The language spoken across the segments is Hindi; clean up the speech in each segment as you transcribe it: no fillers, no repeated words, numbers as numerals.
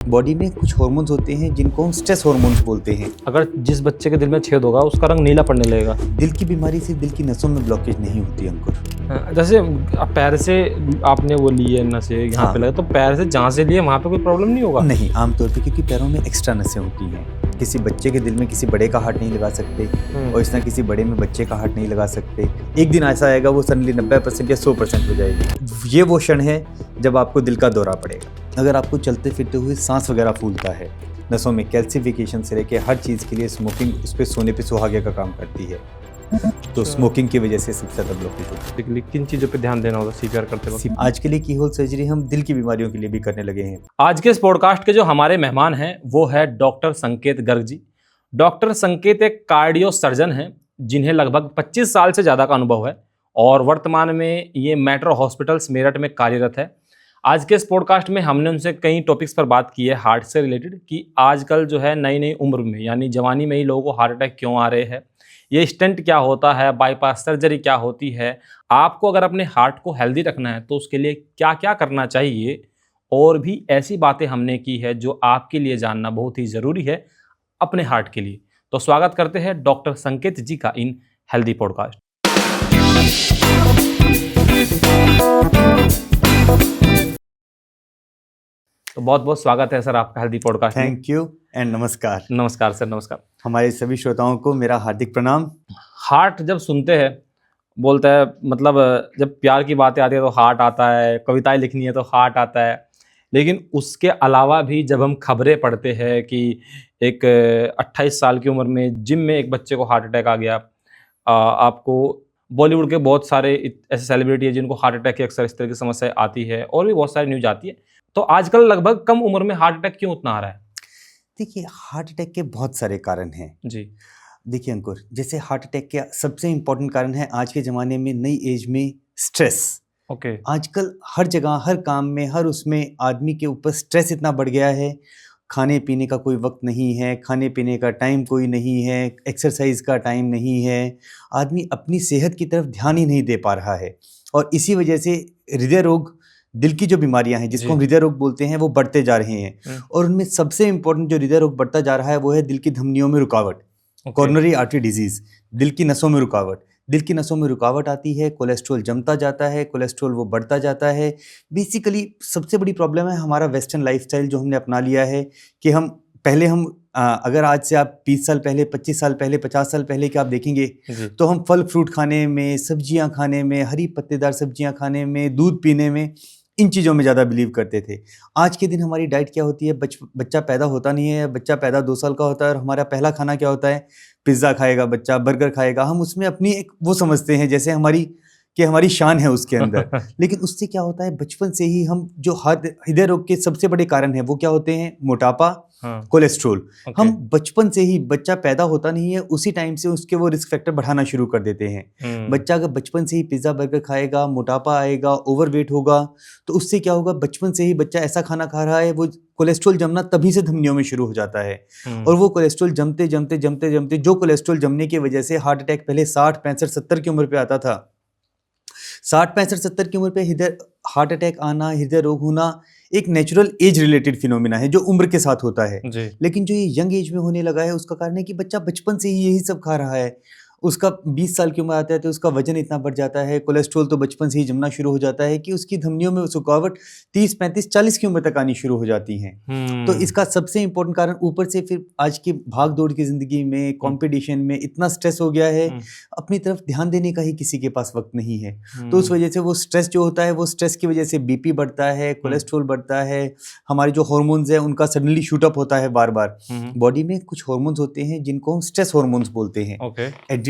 बॉडी में कुछ हार्मोन्स होते हैं जिनको हम स्ट्रेस हार्मोन्स बोलते हैं। अगर जिस बच्चे के दिल में छेद होगा उसका रंग नीला पड़ने लगेगा। दिल की बीमारी से दिल की नसों में ब्लॉकेज नहीं होती अंकुर। जैसे पैर से आपने वो लिए नसें यहाँ हाँ। पे लगे, तो पैर से जहाँ से लिए वहाँ पे कोई प्रॉब्लम नहीं होगा? नहीं, आमतौर पे क्योंकि पैरों में एक्स्ट्रा नसें होती हैं। किसी बच्चे के दिल में किसी बड़े का हार्ट नहीं लगा सकते और इस तरह किसी बड़े में बच्चे का हार्ट नहीं लगा सकते। एक दिन ऐसा आएगा वो सडनली 90% या 100% हो जाएगी। ये वो क्षण है जब आपको दिल का दौरा पड़ेगा। अगर आपको चलते फिरते हुए सांस वगैरह फूलता है, नसों में कैल्सिफिकेशन से लेके हर चीज़ के लिए स्मोकिंग उस पर सोने पे सुहागे का काम करती है। तो स्मोकिंग की वजह से सबसे ज़्यादा ब्लॉकेज होती लेकिन किन चीज़ों पे ध्यान देना होगा सीपीआर करते वक्त? है। आज के लिए कीहोल सर्जरी हम दिल की बीमारियों के लिए भी करने लगे हैं। आज के इस पॉडकास्ट के जो हमारे मेहमान हैं वो है डॉक्टर संकेत गर्ग जी। डॉक्टर संकेत एक कार्डियो सर्जन हैं जिन्हें लगभग 25 साल से ज़्यादा का अनुभव है और वर्तमान में ये मेट्रो हॉस्पिटल्स मेरठ में कार्यरत है। आज के इस पॉडकास्ट में हमने उनसे कई टॉपिक्स पर बात की है हार्ट से रिलेटेड, कि आजकल जो है नई नई उम्र में यानी जवानी में ही लोगों को हार्ट अटैक क्यों आ रहे हैं, ये स्टेंट क्या होता है, बाईपास सर्जरी क्या होती है, आपको अगर अपने हार्ट को हेल्दी रखना है तो उसके लिए क्या क्या करना चाहिए, और भी ऐसी बातें हमने की है जो आपके लिए जानना बहुत ही ज़रूरी है अपने हार्ट के लिए। तो स्वागत करते हैं डॉक्टर संकेत जी का इन हेल्दी पॉडकास्ट। तो बहुत बहुत स्वागत है सर आपका हेल्दी पॉडकास्ट में। थैंक यू एंड नमस्कार। नमस्कार सर, नमस्कार। हमारे सभी श्रोताओं को मेरा हार्दिक प्रणाम। हार्ट जब सुनते हैं, बोलते हैं मतलब जब प्यार की बातें आती है तो हार्ट आता है, कविताएं लिखनी है तो हार्ट आता है, लेकिन उसके अलावा भी जब हम खबरें पढ़ते हैं कि एक 28 साल की उम्र में जिम में एक बच्चे को हार्ट अटैक आ गया, आपको बॉलीवुड के बहुत सारे ऐसे सेलिब्रिटी है जिनको हार्ट अटैक की अक्सर इस तरह की समस्या आती है और भी बहुत सारी न्यूज आती है। तो आजकल लगभग कम उम्र में हार्ट अटैक क्यों उतना आ रहा है? देखिए, हार्ट अटैक के बहुत सारे कारण हैं। जी। देखिए अंकुर, जैसे हार्ट अटैक के सबसे इम्पोर्टेंट कारण है आज के ज़माने में नई एज में स्ट्रेस। ओके। आजकल हर जगह, हर काम में, हर उसमें आदमी के ऊपर स्ट्रेस इतना बढ़ गया है। खाने पीने का कोई वक्त नहीं है, खाने पीने का टाइम कोई नहीं है, एक्सरसाइज का टाइम नहीं है। आदमी अपनी सेहत की तरफ ध्यान ही नहीं दे पा रहा है और इसी वजह से हृदय रोग, दिल की जो बीमारियां हैं जिसको जी। हम हृदय रोग बोलते हैं, वो बढ़ते जा रहे हैं। और उनमें सबसे इम्पोर्टेंट जो हृदय रोग बढ़ता जा रहा है वो है दिल की धमनियों में रुकावट, कॉर्नरी आर्टरी डिजीज, दिल की नसों में रुकावट। दिल की नसों में रुकावट आती है, कोलेस्ट्रॉल जमता जाता है, कोलेस्ट्रॉल वो बढ़ता जाता है। बेसिकली सबसे बड़ी प्रॉब्लम है हमारा वेस्टर्न लाइफस्टाइल जो हमने अपना लिया है कि हम पहले हम अगर आज से आप 20 साल पहले, 25 साल पहले, 50 साल पहले के आप देखेंगे तो हम फल फ्रूट खाने में, सब्जियां खाने में, हरी पत्तेदार सब्जियां खाने में, दूध पीने में, इन चीज़ों में ज़्यादा बिलीव करते थे। आज के दिन हमारी डाइट क्या होती है? बच्चा पैदा होता नहीं है, बच्चा पैदा 2 साल का होता है और हमारा पहला खाना क्या होता है? पिज़्ज़ा खाएगा बच्चा, बर्गर खाएगा। हम उसमें अपनी एक वो समझते हैं जैसे हमारी शान है उसके अंदर। लेकिन उससे क्या होता है, बचपन से ही हम जो हृदय रोग के सबसे बड़े कारण हैं वो क्या होते हैं? मोटापा, कोलेस्ट्रॉल। हम बचपन से ही, बच्चा पैदा होता नहीं है उसी टाइम से उसके वो रिस्क फैक्टर बढ़ाना शुरू कर देते हैं। बच्चा अगर बचपन से ही पिज़्ज़ा बर्गर खाएगा, मोटापा आएगा, ओवरवेट होगा, तो उससे क्या होगा? बचपन से ही बच्चा ऐसा खाना खा रहा है, वो कोलेस्ट्रॉल जमना तभी से धमनियों में शुरू हो जाता है। और वो कोलेस्ट्रॉल जमते जमते जमते जमते, जो कोलेस्ट्रॉल जमने की वजह से हार्ट अटैक पहले 60, 65, 70 की उम्र पे आता था, 60, 65, 70 की उम्र पे हार्ट अटैक आना, हृदय रोग होना एक नेचुरल एज रिलेटेड फिनोमिना है जो उम्र के साथ होता है। लेकिन जो ये यंग एज में होने लगा है उसका कारण है कि बच्चा बचपन से ही यही सब खा रहा है। उसका 20 साल की उम्र आता है तो उसका वजन इतना बढ़ जाता है, कोलेस्ट्रॉल तो बचपन से ही जमना शुरू हो जाता है कि उसकी धमनियों में रुकावट 30, 35, 40 की उम्र तक आनी शुरू हो जाती हैं। तो इसका सबसे इंपॉर्टेंट कारण, ऊपर से फिर आज की भाग दौड़ की जिंदगी में, कंपटीशन में इतना स्ट्रेस हो गया है, अपनी तरफ ध्यान देने का ही किसी के पास वक्त नहीं है। तो उस वजह से वो स्ट्रेस जो होता है, वो स्ट्रेस की वजह से बीपी बढ़ता है, कोलेस्ट्रॉल बढ़ता है, हमारे जो हार्मोन्स है उनका सडनली शूट अप होता है बार बार। बॉडी में कुछ हार्मोन्स होते हैं जिनको हम स्ट्रेस हार्मोन्स बोलते हैं,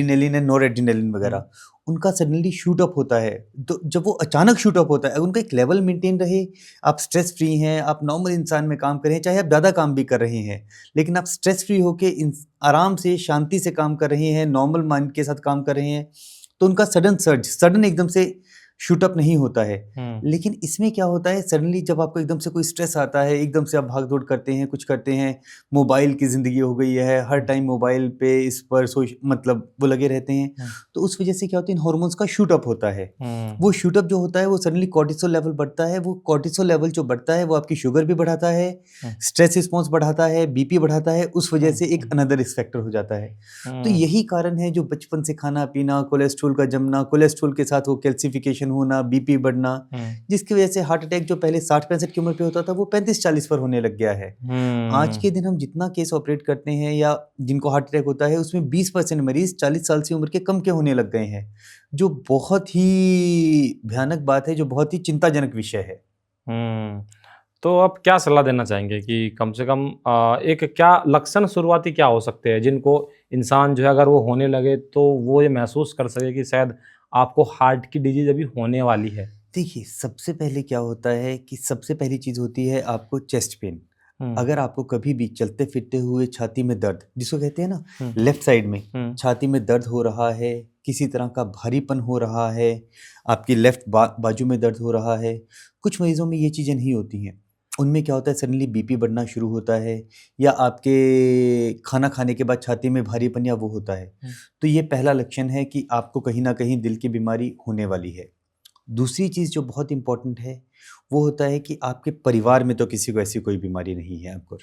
एड्रेनलिन एंड नॉरएड्रेनलिन वगैरह, उनका सडनली शूट अप होता है। तो जब वो अचानक शूट अप होता है, अगर उनका एक लेवल मेंटेन रहे, आप स्ट्रेस फ्री हैं, आप नॉर्मल इंसान में काम कर रहे हैं, चाहे आप ज़्यादा काम भी कर रहे हैं, लेकिन आप स्ट्रेस फ्री होके आराम से, शांति से काम कर रहे हैं, नॉर्मल माइंड के साथ काम कर रहे हैं, तो उनका सडन एकदम से शूट अप नहीं होता है। लेकिन इसमें क्या होता है, सडनली जब आपको एकदम से कोई स्ट्रेस आता है, एकदम से आप भाग दौड़ करते हैं, कुछ करते हैं, मोबाइल की ज़िंदगी हो गई है, हर टाइम मोबाइल पे इस पर मतलब वो लगे रहते हैं, तो उस वजह से क्या होता है, इन हार्मोन्स का शूट अप होता है। वो शूट अप जो होता है वो सडनली कॉर्टिसोल लेवल बढ़ता है। वो कॉर्टिसोल लेवल जो बढ़ता है वो आपकी शुगर भी बढ़ाता है, स्ट्रेस रिस्पॉन्स बढ़ाता है, बीपी बढ़ाता है, उस वजह से एक अनदर रिस्क फैक्टर हो जाता है। तो यही कारण है जो बचपन से खाना पीना, कोलेस्ट्रॉल का जमना, कोलेस्ट्रॉल के साथ वो कैल्सिफिकेशन होना, बीपी बढ़ना, जिसकी वजह से हार्ट अटैक जो पहले 60-65 की उम्र पे होता था वो 35-40 पर होने लग गया है। आज के दिन हम जितना केस ऑपरेट करते हैं या जिनको हार्ट अटैक होता है उसमें 20% मरीज 40 साल से उम्र के कम के होने लग गए हैं, जो बहुत ही भयानक बात है, जो बहुत ही चिंताजनक विषय है। तो आप क्या सलाह देना चाहेंगे कि कम से कम एक क्या लक्षण शुरुआती क्या हो सकते हैं जिनको इंसान जो है अगर वो होने लगे तो वो ये महसूस कर सके कि शायद आपको हार्ट की डिजीज अभी होने वाली है? देखिए, सबसे पहले क्या होता है कि सबसे पहली चीज़ होती है आपको चेस्ट पेन। अगर आपको कभी भी चलते फिरते हुए छाती में दर्द, जिसको कहते हैं ना लेफ्ट साइड में छाती में दर्द हो रहा है, किसी तरह का भारीपन हो रहा है, आपकी लेफ्ट बाजू में दर्द हो रहा है, कुछ मरीजों में ये चीज़ें नहीं होती हैं। उनमें क्या होता है, सडनली बीपी बढ़ना शुरू होता है, या आपके खाना खाने के बाद छाती में भारीपन या वो होता है, तो ये पहला लक्षण है कि आपको कहीं ना कहीं दिल की बीमारी होने वाली है। दूसरी चीज़ जो बहुत इम्पोर्टेंट है वो होता है कि आपके परिवार में तो किसी को ऐसी कोई बीमारी नहीं है अंकुर।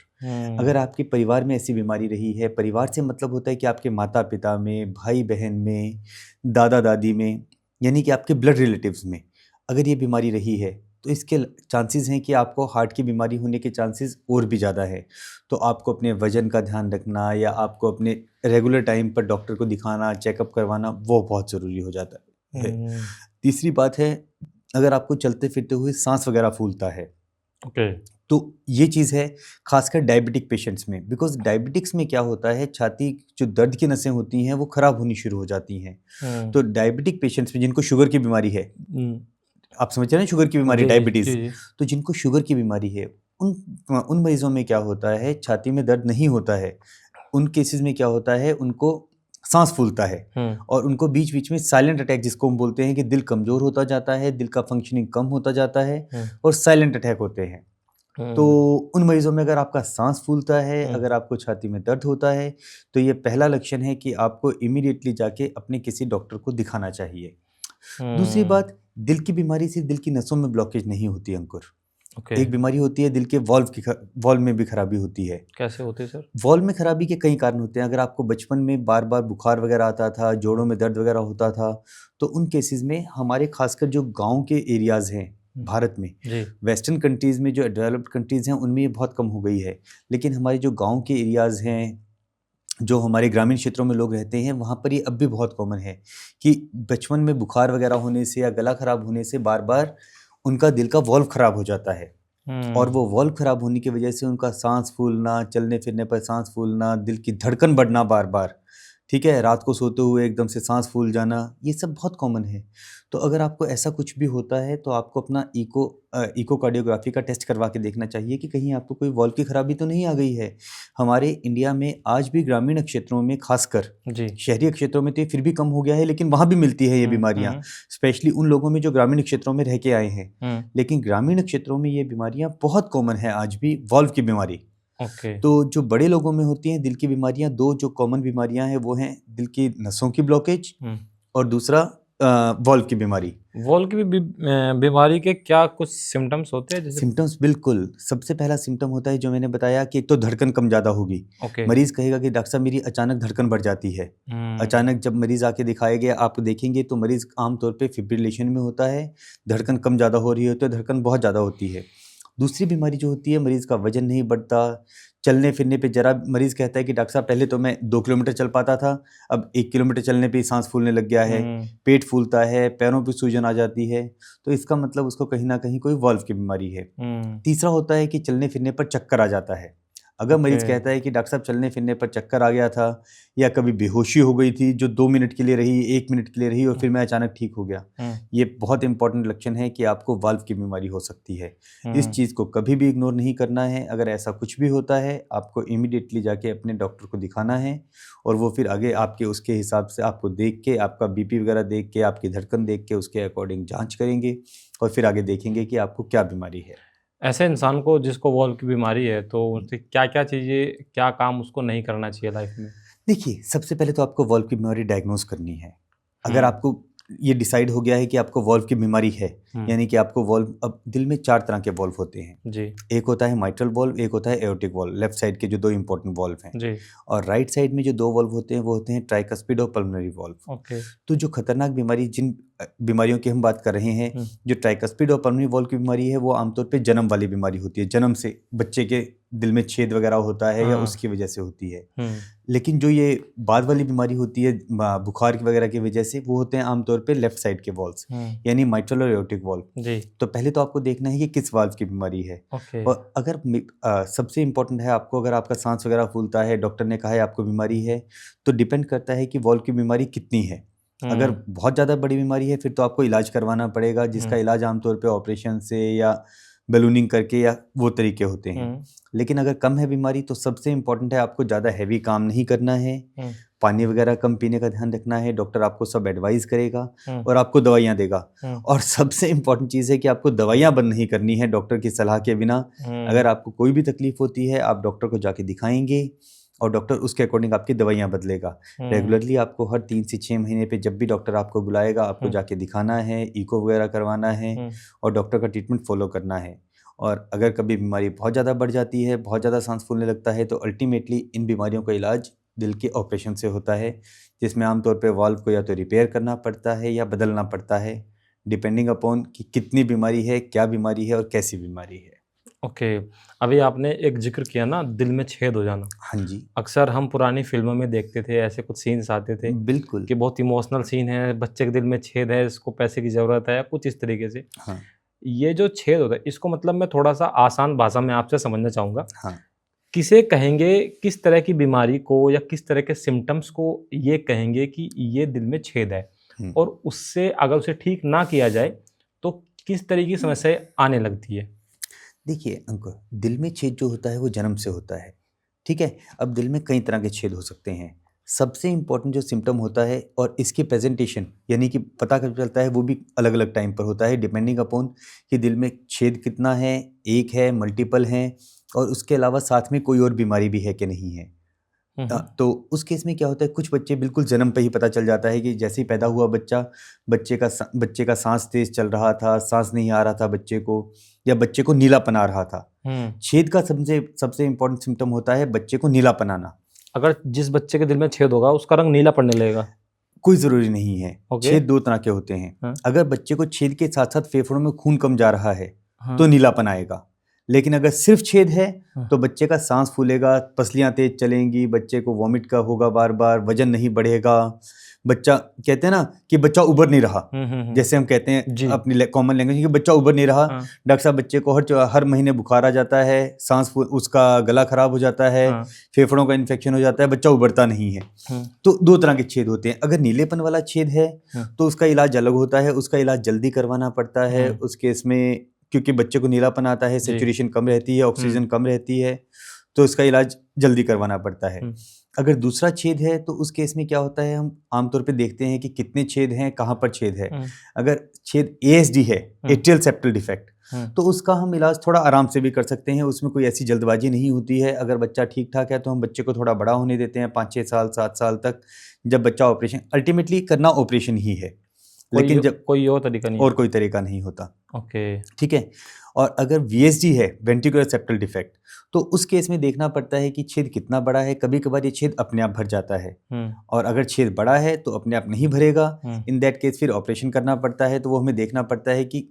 अगर आपके परिवार में ऐसी बीमारी रही है, परिवार से मतलब होता है कि आपके माता पिता में, भाई बहन में, दादा दादी में, यानी कि आपके ब्लड रिलेटिव्स में अगर ये बीमारी रही है तो इसके चांसेस हैं कि आपको हार्ट की बीमारी होने के चांसेस और भी ज़्यादा है। तो आपको अपने वजन का ध्यान रखना या आपको अपने रेगुलर टाइम पर डॉक्टर को दिखाना, चेकअप करवाना, वो बहुत ज़रूरी हो जाता है। तीसरी बात है, अगर आपको चलते फिरते हुए सांस वगैरह फूलता है, तो ये चीज़ है खासकर डायबिटिक पेशेंट्स में, बिकॉज डायबिटिक्स में क्या होता है, छाती जो दर्द की नसें होती हैं वो खराब होनी शुरू हो जाती हैं। तो डायबिटिक पेशेंट्स में जिनको शुगर की बीमारी है, आप समझ रहे हैं शुगर की बीमारी, डायबिटीज़, तो जिनको शुगर की बीमारी है उन मरीजों में क्या होता है, छाती में दर्द नहीं होता है। उन केसेस में क्या होता है, उनको सांस फूलता है और उनको बीच बीच में साइलेंट अटैक, जिसको हम बोलते हैं कि दिल कमज़ोर होता जाता है, दिल का फंक्शनिंग कम होता जाता है और साइलेंट अटैक होते हैं। तो उन मरीजों में अगर आपका सांस फूलता है, अगर आपको छाती में दर्द होता है, तो ये पहला लक्षण है कि आपको इमीडिएटली जाके अपने किसी डॉक्टर को दिखाना चाहिए। दूसरी बात, दिल की बीमारी सिर्फ दिल की नसों में ब्लॉकेज नहीं होती अंकुर। एक बीमारी होती है दिल के वॉल्व में भी खराबी होती है। कैसे होती है सर? वॉल्व में खराबी के कई कारण होते हैं। अगर आपको बचपन में बार बार बुखार वगैरह आता था, जोड़ों में दर्द वगैरह होता था, तो उन केसेस में हमारे खासकर जो गांव के एरियाज़ हैं भारत में, वेस्टर्न कंट्रीज़ में, जो डेवलप्ड कंट्रीज़ हैं उनमें ये बहुत कम हो गई है, लेकिन हमारे जो गाँव के एरियाज़ हैं, जो हमारे ग्रामीण क्षेत्रों में लोग रहते हैं, वहाँ पर ये अब भी बहुत कॉमन है कि बचपन में बुखार वगैरह होने से या गला खराब होने से बार बार उनका दिल का वॉल्व खराब हो जाता है। और वो वॉल्व खराब होने की वजह से उनका सांस फूलना, चलने फिरने पर सांस फूलना, दिल की धड़कन बढ़ना बार बार, ठीक है, रात को सोते हुए एकदम से सांस फूल जाना, ये सब बहुत कॉमन है। तो अगर आपको ऐसा कुछ भी होता है तो आपको अपना इकोकार्डियोग्राफी का टेस्ट करवा के देखना चाहिए कि कहीं आपको कोई वॉल्व की खराबी तो नहीं आ गई है। हमारे इंडिया में आज भी ग्रामीण क्षेत्रों में, खासकर शहरी क्षेत्रों में तो ये फिर भी कम हो गया है, लेकिन वहाँ भी मिलती है ये बीमारियाँ, स्पेशली उन लोगों में जो ग्रामीण क्षेत्रों में रह के आए हैं। लेकिन ग्रामीण क्षेत्रों में ये बीमारियाँ बहुत कॉमन है आज भी, वॉल्व की बीमारी। तो जो बड़े लोगों में होती हैं दिल की बीमारियां, दो जो कॉमन बीमारियां हैं वो हैं दिल की नसों की ब्लॉकेज और दूसरा वॉल्व की बीमारी। वॉल्व की बीमारी के क्या कुछ सिम्टम्स होते हैं? जैसे सिम्टम्स, बिल्कुल, सबसे पहला सिम्टम होता है जो मैंने बताया कि एक तो धड़कन कम ज़्यादा होगी। मरीज कहेगा कि डॉक्टर साहब मेरी अचानक धड़कन बढ़ जाती है। अचानक जब मरीज आके दिखाएगा, आप देखेंगे तो मरीज आमतौर पे फिब्रिलेशन में होता है, धड़कन कम ज़्यादा हो रही होती है, धड़कन बहुत ज़्यादा होती है। दूसरी बीमारी जो होती है, मरीज़ का वजन नहीं बढ़ता, चलने फिरने पे जरा मरीज़ कहता है कि डॉक्टर साहब पहले तो मैं 2 किलोमीटर चल पाता था, अब 1 किलोमीटर चलने पे ही सांस फूलने लग गया है, पेट फूलता है, पैरों पे सूजन आ जाती है, तो इसका मतलब उसको कहीं ना कहीं कोई वॉल्व की बीमारी है। तीसरा होता है कि चलने फिरने पर चक्कर आ जाता है। अगर मरीज Okay. कहता है कि डॉक्टर साहब चलने फिरने पर चक्कर आ गया था या कभी बेहोशी हो गई थी जो 2 मिनट के लिए रही, 1 मिनट के लिए रही और फिर मैं अचानक ठीक हो गया, ये बहुत इंपॉर्टेंट लक्षण है कि आपको वाल्व की बीमारी हो सकती है। इस चीज़ को कभी भी इग्नोर नहीं करना है। अगर ऐसा कुछ भी होता है आपको इमीडिएटली जाके अपने डॉक्टर को दिखाना है और वो फिर आगे आपके उसके हिसाब से आपको देख के, आपका बीपी वगैरह देख के, आपकी धड़कन देख के उसके अकॉर्डिंग जांच करेंगे और फिर आगे देखेंगे कि आपको क्या बीमारी है। ऐसे इंसान को जिसको वॉल्व की बीमारी है तो उससे क्या-क्या चीज़ें, क्या काम उसको नहीं करना चाहिए लाइफ में? देखिए, सबसे पहले तो आपको वॉल्व की बीमारी डायग्नोज करनी है। अगर हुँ। आपको ये डिसाइड हो गया है कि आपको वॉल्व की बीमारी है, यानी कि आपको वॉल्व, अब दिल में 4 तरह के वॉल्व होते हैं। जी, एक होता है माइट्रल वॉल्व, एक होता है एओर्टिक वॉल्व, लेफ्ट साइड के जो 2 इंपॉर्टेंट वॉल्व हैं। जी। और राइट साइड में जो 2 वॉल्व होते हैं वो होते हैं ट्राइकस्पिड और पल्मोनरी वॉल्व। ओके। तो जो खतरनाक बीमारी, जिन बीमारियों की हम बात कर रहे हैं, जो ट्राइकस्पिड और पल्मोनरी वॉल्व की बीमारी है वो आमतौर पे जन्म वाली बीमारी होती है। जन्म से बच्चे के दिल में छेद वगैरह होता है या हाँ। उसकी वजह से होती है। हुँ। लेकिन जो ये बाद वाली बीमारी होती है बुखार की वगैरह की वजह से, वो होते हैं आमतौर पे लेफ्ट साइड के वॉल्व्स, यानी माइट्रल और एओर्टिक वॉल्व। जी। तो पहले तो आपको देखना है कि किस वाल्व की बीमारी है। ओके। और अगर सबसे इम्पोर्टेंट है आपको, अगर आपका सांस वगैरह फूलता है, डॉक्टर ने कहा है आपको बीमारी है, तो डिपेंड करता है कि वॉल्व की बीमारी कितनी है। अगर बहुत ज़्यादा बड़ी बीमारी है फिर तो आपको इलाज करवाना पड़ेगा, जिसका इलाज आमतौर पे ऑपरेशन से या बैलूनिंग करके या वो तरीके होते हैं। लेकिन अगर कम है बीमारी तो सबसे इम्पोर्टेंट है आपको ज़्यादा हैवी काम नहीं करना है, पानी वगैरह कम पीने का ध्यान रखना है। डॉक्टर आपको सब एडवाइस करेगा और आपको दवाइयाँ देगा। और सबसे इम्पोर्टेंट चीज़ है कि आपको दवाइयाँ बंद नहीं करनी है डॉक्टर की सलाह के बिना। अगर आपको कोई भी तकलीफ होती है आप डॉक्टर को जाके दिखाएंगे और डॉक्टर उसके अकॉर्डिंग आपकी दवाइयाँ बदलेगा। रेगुलरली आपको हर 3 से 6 महीने पे जब भी डॉक्टर आपको बुलाएगा आपको जाके दिखाना है, इको वगैरह करवाना है और डॉक्टर का ट्रीटमेंट फॉलो करना है। और अगर कभी बीमारी बहुत ज़्यादा बढ़ जाती है, बहुत ज़्यादा सांस फूलने लगता है, तो अल्टीमेटली इन बीमारियों का इलाज दिल के ऑपरेशन से होता है, जिसमें आमतौर पे वाल्व को या तो रिपेयर करना पड़ता है या बदलना पड़ता है, डिपेंडिंग अपॉन कि कितनी बीमारी है, क्या बीमारी है और कैसी बीमारी है। ओके। अभी आपने एक ज़िक्र किया ना दिल में छेद हो जाना। हाँ जी, अक्सर हम पुरानी फ़िल्मों में देखते थे, ऐसे कुछ सीन्स आते थे बिल्कुल। कि बहुत इमोशनल सीन है, बच्चे के दिल में छेद है, इसको पैसे की ज़रूरत है, कुछ इस तरीके से। हाँ, ये जो छेद होता है, इसको मतलब मैं थोड़ा-सा आसान भाषा में आपसे समझना चाहूँगा। हाँ। किसे कहेंगे, किस तरह की बीमारी को या किस तरह के सिम्पटम्स को ये कहेंगे कि ये दिल में छेद है? हुँ। और उससे अगर उसे ठीक ना किया जाए, तो किस तरह की समस्याएँ आने लगती है? देखिए अंकुर, दिल में छेद जो होता है वो जन्म से होता है, ठीक है? अब दिल में कई तरह के छेद हो सकते हैं। सबसे इम्पोर्टेंट जो सिम्पटम होता है और इसकी प्रेजेंटेशन, यानी कि पता कब चलता है, वो भी अलग-अलग टाइम पर होता है, डिपेंडिंग अपॉन कि दिल में छेद कितना है, एक है, मल्टीपल हैं और उसके अलावा साथ में कोई और बीमारी भी है कि नहीं है। तो उस केस में क्या होता है, कुछ बच्चे बिल्कुल जन्म पे ही पता चल जाता है कि जैसे ही पैदा हुआ बच्चा, बच्चे का सांस तेज चल रहा था, सांस नहीं आ रहा था बच्चे को, या बच्चे को नीलापन आ रहा था। छेद का सबसे सबसे इम्पोर्टेंट सिम्टम होता है बच्चे को नीलापन आना। अगर जिस बच्चे के दिल में छेद होगा, उसका रंग नीला पड़ने लगेगा? कोई ज़रूरी नहीं है। ओके। छेद 2 तरह के होते हैं। हाँ। अगर बच्चे को छेद के साथ-साथ फेफड़ों में खून कम जा रहा है, हाँ। तो नीलापन आएगा। लेकिन अगर सिर्फ छेद है, हाँ। तो बच्चे का सांस फूलेगा, पसलियाँ तेज चलेंगी, बच्चे को वॉमिट का होगा बार-बार, वज़न नहीं बढ़ेगा। बच्चा, कहते हैं ना कि बच्चा उबर नहीं रहा, जैसे हम कहते हैं जी। अपनी कॉमन लैंग्वेज में कि बच्चा उबर नहीं रहा। हाँ। डॉक्टर साहब बच्चे को हर महीने बुखार आ जाता है, उसका गला खराब हो जाता है, हाँ। फेफड़ों का इन्फेक्शन हो जाता है, बच्चा उबरता नहीं है। तो 2 तरह के छेद होते हैं। अगर नीलेपन वाला छेद है तो उसका इलाज अलग होता है, उसका इलाज जल्दी करवाना पड़ता है। उस केस में क्योंकि बच्चे को नीलापन आता है, सैचुरेशन कम रहती है, ऑक्सीजन कम रहती है, तो इसका इलाज जल्दी करवाना पड़ता है। अगर दूसरा छेद है तो उस केस में क्या होता है, हम आमतौर पे देखते हैं कि कितने छेद हैं, कहाँ पर छेद है। अगर छेद ASD है, एट्रियल सेप्टल डिफेक्ट, तो उसका हम इलाज थोड़ा आराम से भी कर सकते हैं, उसमें कोई ऐसी जल्दबाजी नहीं होती है। अगर बच्चा ठीक ठाक है तो हम बच्चे को थोड़ा बड़ा होने देते हैं 5-6 साल 7 साल तक, जब बच्चा ऑपरेशन, अल्टीमेटली करना ऑपरेशन ही है, लेकिन जब कोई और तरीका नहीं और कोई तरीका नहीं होता। ओके। ठीक है। और अगर VSD है, वेंट्रिकुलर सेप्टल डिफेक्ट, तो उस केस में देखना पड़ता है कि छेद कितना बड़ा है। कभी कभार ये छेद अपने आप भर जाता है और अगर छेद बड़ा है तो अपने आप नहीं भरेगा। इन दैट केस फिर ऑपरेशन करना पड़ता है। तो वो हमें देखना पड़ता है कि